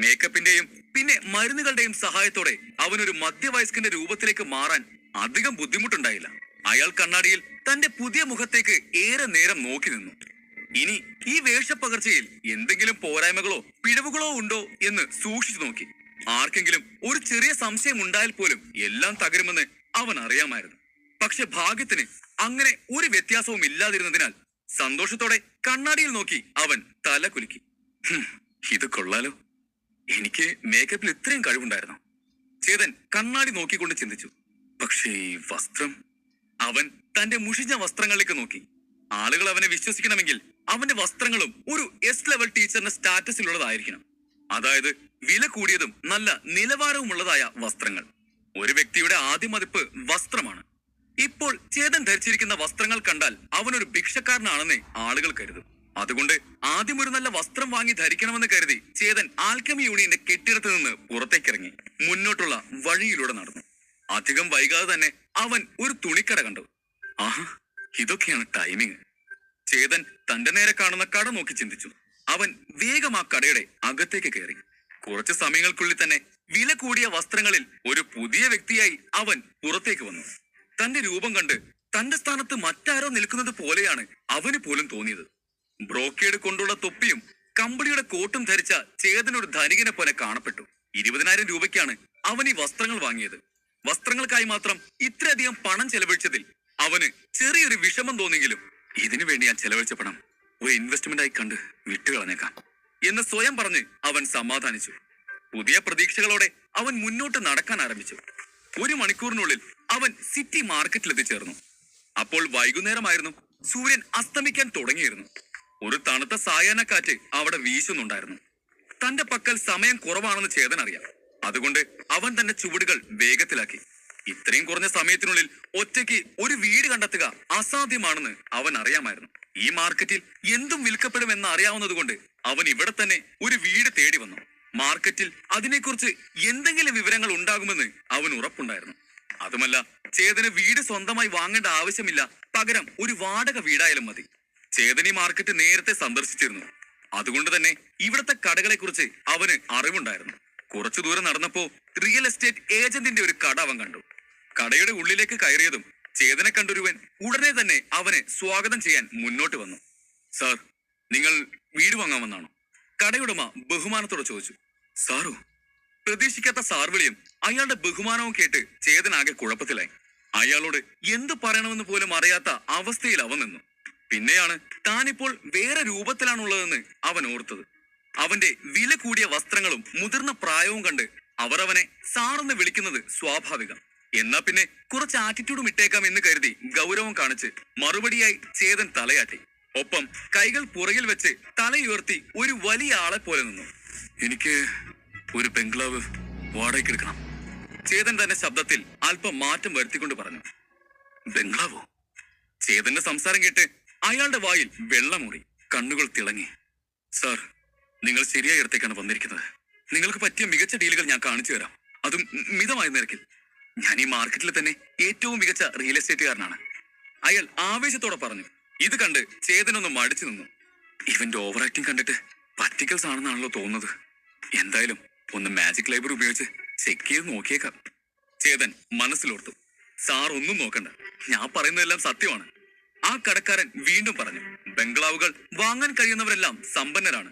മേക്കപ്പിന്റെയും പിന്നെ മരുന്നുകളുടെയും സഹായത്തോടെ അവനൊരു മധ്യവയസ്കന്റെ രൂപത്തിലേക്ക് മാറാൻ അധികം ബുദ്ധിമുട്ടുണ്ടായില്ല. അയാൾ കണ്ണാടിയിൽ തന്റെ പുതിയ മുഖത്തേക്ക് ഏറെ നേരം നോക്കി നിന്നു. ഇനി ഈ വേഷപ്പകർച്ചയിൽ എന്തെങ്കിലും പോരായ്മകളോ പിഴവുകളോ ഉണ്ടോ എന്ന് സൂക്ഷിച്ചു നോക്കി. ആർക്കെങ്കിലും ഒരു ചെറിയ സംശയം ഉണ്ടായാൽ പോലും എല്ലാം തകരുമെന്ന് അവൻ അറിയാമായിരുന്നു. പക്ഷെ ഭാഗ്യത്തിന് അങ്ങനെ ഒരു വ്യത്യാസവും ഇല്ലാതിരുന്നതിനാൽ സന്തോഷത്തോടെ കണ്ണാടിയിൽ നോക്കി അവൻ തല കുലുക്കി. ഇത് കൊള്ളാലോ, എനിക്ക് മേക്കപ്പിൽ ഇത്രയും കഴിവുണ്ടായിരുന്നു. ചേതൻ കണ്ണാടി നോക്കിക്കൊണ്ട് ചിന്തിച്ചു. പക്ഷേ ഈ വസ്ത്രം. അവൻ തന്റെ മുഷിഞ്ഞ വസ്ത്രങ്ങളിലേക്ക് നോക്കി. ആളുകൾ അവനെ വിശ്വസിക്കണമെങ്കിൽ അവന്റെ വസ്ത്രങ്ങളും ഒരു എസ് ലെവൽ ടീച്ചറിന്റെ സ്റ്റാറ്റസിലുള്ളതായിരിക്കണം. അതായത് വില കൂടിയതും നല്ല നിലവാരവുമുള്ളതായ വസ്ത്രങ്ങൾ. ഒരു വ്യക്തിയുടെ ആദ്യ മതിപ്പ് വസ്ത്രമാണ്. ഇപ്പോൾ ചേതൻ ധരിച്ചിരിക്കുന്ന വസ്ത്രങ്ങൾ കണ്ടാൽ അവനൊരു ഭിക്ഷക്കാരനാണെന്നേ ആളുകൾ കരുതും. അതുകൊണ്ട് ആദ്യം ഒരു നല്ല വസ്ത്രം വാങ്ങി ധരിക്കണമെന്ന് കരുതി ചേതൻ ആൽക്കമി യൂണിയന്റെ കെട്ടിടത്ത് നിന്ന് പുറത്തേക്കിറങ്ങി മുന്നോട്ടുള്ള വഴിയിലൂടെ നടന്നു. അധികം വൈകാതെ തന്നെ അവൻ ഒരു തുണിക്കട കണ്ടു. ആഹാ, ഇതൊക്കെയാണ് ടൈമിങ്. ചേതൻ തന്റെ നേരെ കാണുന്ന കട നോക്കി ചിന്തിച്ചു. അവൻ വേഗം ആ കടയുടെ അകത്തേക്ക് കയറി. കുറച്ച് സമയങ്ങൾക്കുള്ളിൽ തന്നെ വില കൂടിയ വസ്ത്രങ്ങളിൽ ഒരു പുതിയ വ്യക്തിയായി അവൻ പുറത്തേക്ക് വന്നു. തന്റെ രൂപം കണ്ട് തന്റെ സ്ഥാനത്ത് മറ്റാരോ നിൽക്കുന്നത് പോലെയാണ് അവന് പോലും തോന്നിയത്. ബ്രോക്കേഡ് കൊണ്ടുള്ള തൊപ്പിയും കമ്പിളിയുടെ കോട്ടും ധരിച്ച ചേതൻ ഒരു ധനികനെ പോലെ കാണപ്പെട്ടു. 20,000 രൂപയ്ക്കാണ് അവൻ ഈ വസ്ത്രങ്ങൾ വാങ്ങിയത്. വസ്ത്രങ്ങൾക്കായി മാത്രം ഇത്രയധികം പണം ചെലവഴിച്ചതിൽ അവന് ചെറിയൊരു വിഷമം തോന്നിയെങ്കിലും ഇതിനു വേണ്ടി ഞാൻ ചെലവഴിച്ച പണം ഒരു ഇൻവെസ്റ്റ്മെന്റ് ആയി കണ്ട് വിട്ടുകളഞ്ഞേക്കാം എന്ന് സ്വയം പറഞ്ഞ് അവൻ സമാധാനിച്ചു. പുതിയ പ്രതീക്ഷകളോടെ അവൻ മുന്നോട്ട് നടക്കാൻ ആരംഭിച്ചു. 1 മണിക്കൂറിനുള്ളിൽ അവൻ സിറ്റി മാർക്കറ്റിൽ എത്തിച്ചേർന്നു. അപ്പോൾ വൈകുന്നേരമായിരുന്നു. സൂര്യൻ അസ്തമിക്കാൻ തുടങ്ങിയിരുന്നു. ഒരു തണുത്ത സായാഹ്നക്കാറ്റ് അവിടെ വീശുന്നുണ്ടായിരുന്നു. തന്റെ പക്കൽ സമയം കുറവാണെന്ന് ചേതൻ അറിയാം. അതുകൊണ്ട് അവൻ തന്റെ ചുവടുകൾ വേഗത്തിലാക്കി. ഇത്രയും കുറഞ്ഞ സമയത്തിനുള്ളിൽ ഒറ്റയ്ക്ക് ഒരു വീട് കണ്ടെത്തുക അസാധ്യമാണെന്ന് അവൻ അറിയാമായിരുന്നു. ഈ മാർക്കറ്റിൽ എന്തും വിൽക്കപ്പെടുമെന്ന് അറിയാവുന്നതുകൊണ്ട് അവൻ ഇവിടെ തന്നെ ഒരു വീട് തേടി വന്നു. മാർക്കറ്റിൽ അതിനെക്കുറിച്ച് എന്തെങ്കിലും വിവരങ്ങൾ ഉണ്ടാകുമെന്ന് അവൻ ഉറപ്പുണ്ടായിരുന്നു. അതുമല്ല, ചേതന് വീട് സ്വന്തമായി വാങ്ങേണ്ട ആവശ്യമില്ല. പകരം ഒരു വാടക വീടായാലും മതി. ചേതൻ ഈ മാർക്കറ്റ് നേരത്തെ സന്ദർശിച്ചിരുന്നു. അതുകൊണ്ട് തന്നെ ഇവിടുത്തെ കടകളെ കുറിച്ച് അവന് അറിവുണ്ടായിരുന്നു. കുറച്ചു ദൂരം നടന്നപ്പോ റിയൽ എസ്റ്റേറ്റ് ഏജന്റിന്റെ ഒരു കട അവൻ കണ്ടു. കടയുടെ ഉള്ളിലേക്ക് കയറിയതും ചേതനെ കണ്ടൊരുവൻ ഉടനെ തന്നെ അവനെ സ്വാഗതം ചെയ്യാൻ മുന്നോട്ട് വന്നു. സാർ, നിങ്ങൾ വീട് വാങ്ങാൻ വന്നാണോ? കടയുടമ ബഹുമാനത്തോടെ ചോദിച്ചു. സാറോ? പ്രതീക്ഷിക്കാത്ത സാർ വിളിയും അയാളുടെ ബഹുമാനവും കേട്ട് ചേതനാകെ കുഴപ്പത്തിലായി. അയാളോട് എന്തു പറയണമെന്ന് പോലും അറിയാത്ത അവസ്ഥയിൽ അവൻ നിന്നു. പിന്നെയാണ് താനിപ്പോൾ വേറെ രൂപത്തിലാണുള്ളതെന്ന് അവൻ ഓർത്തത്. അവന്റെ വില കൂടിയ വസ്ത്രങ്ങളും മുതിർന്ന പ്രായവും കണ്ട് അവർ അവനെ സാറെന്ന് വിളിക്കുന്നത് സ്വാഭാവികം. എന്നാ പിന്നെ കുറച്ച് ആറ്റിറ്റ്യൂഡും ഇട്ടേക്കാം എന്ന് കരുതി ഗൗരവം കാണിച്ച് മറുപടിയായി ചേതൻ തലയാട്ടി. ഒപ്പം കൈകൾ പുറകിൽ വെച്ച് തലയുയർത്തി ഒരു വലിയ ആളെ പോലെ നിന്നു. എനിക്ക് ഒരു ബംഗ്ലാവ് വാടകയ്ക്ക് എടുക്കണം. ചേതൻ തന്റെ ശബ്ദത്തിൽ അല്പം മാറ്റം വരുത്തിക്കൊണ്ട് പറഞ്ഞു. ബംഗ്ലാവോ? ചേതന്റെ സംസാരം കേട്ട് അയാളുടെ വായിൽ വെള്ളമൂറി, കണ്ണുകൾ തിളങ്ങി. സാർ, നിങ്ങൾ ശരിയായ ഇടത്തേക്കാണ് വന്നിരിക്കുന്നത്. നിങ്ങൾക്ക് പറ്റിയ മികച്ച ഡീലുകൾ ഞാൻ കാണിച്ചു തരാം, അതും മിതമായ നിരക്കിൽ. ഞാൻ ഈ മാർക്കറ്റിൽ തന്നെ ഏറ്റവും മികച്ച റിയൽ എസ്റ്റേറ്റുകാരനാണ്, അയാൾ ആവേശത്തോടെ പറഞ്ഞു. ഇത് കണ്ട് ചേതനൊന്ന് മടിച്ചു നിന്നു. ഇവന്റെ ഓവർ ആക്ടിങ് കണ്ടിട്ട് പറ്റിക്കൽസ് ആണെന്നാണല്ലോ തോന്നുന്നത്. എന്തായാലും ഒന്ന് മാജിക് ലൈബ്രറി ഉപയോഗിച്ച് ചെക്ക് ചെയ്ത് നോക്കിയേക്കാം. ചേതൻ മനസ്സിലോർത്തു. സാർ ഒന്നും നോക്കണ്ട, ഞാൻ പറയുന്നതെല്ലാം സത്യമാണ്. ആ കടക്കാരൻ വീണ്ടും പറഞ്ഞു. ബംഗ്ലാവുകൾ വാങ്ങാൻ കഴിയുന്നവരെല്ലാം സമ്പന്നരാണ്.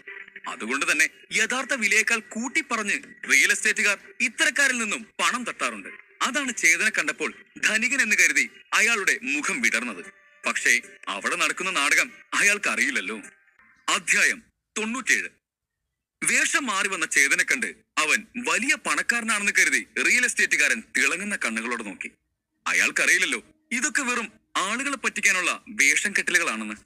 അതുകൊണ്ട് തന്നെ യഥാർത്ഥ വിലയേക്കാൾ കൂട്ടി പറഞ്ഞ് റിയൽ എസ്റ്റേറ്റുകാർ ഇത്തരക്കാരിൽ നിന്നും പണം തട്ടാറുണ്ട്. അതാണ് ചേതനെ കണ്ടപ്പോൾ ധനികൻ എന്ന് കരുതി അയാളുടെ മുഖം വിടർന്നത്. പക്ഷേ അവിടെ നടക്കുന്ന നാടകം അയാൾക്ക് അറിയില്ലല്ലോ. അധ്യായം 97. വേഷം മാറി വന്ന ചേതനെ കണ്ട് അവൻ വലിയ പണക്കാരനാണെന്ന് കരുതി റിയൽ എസ്റ്റേറ്റുകാരൻ തിളങ്ങുന്ന കണ്ണുകളോട് നോക്കി. അയാൾക്കറിയില്ലല്ലോ ഇതൊക്കെ വെറും ആളുകളെ പറ്റിക്കാനുള്ള വേഷം കെട്ടലുകളാണെന്ന്.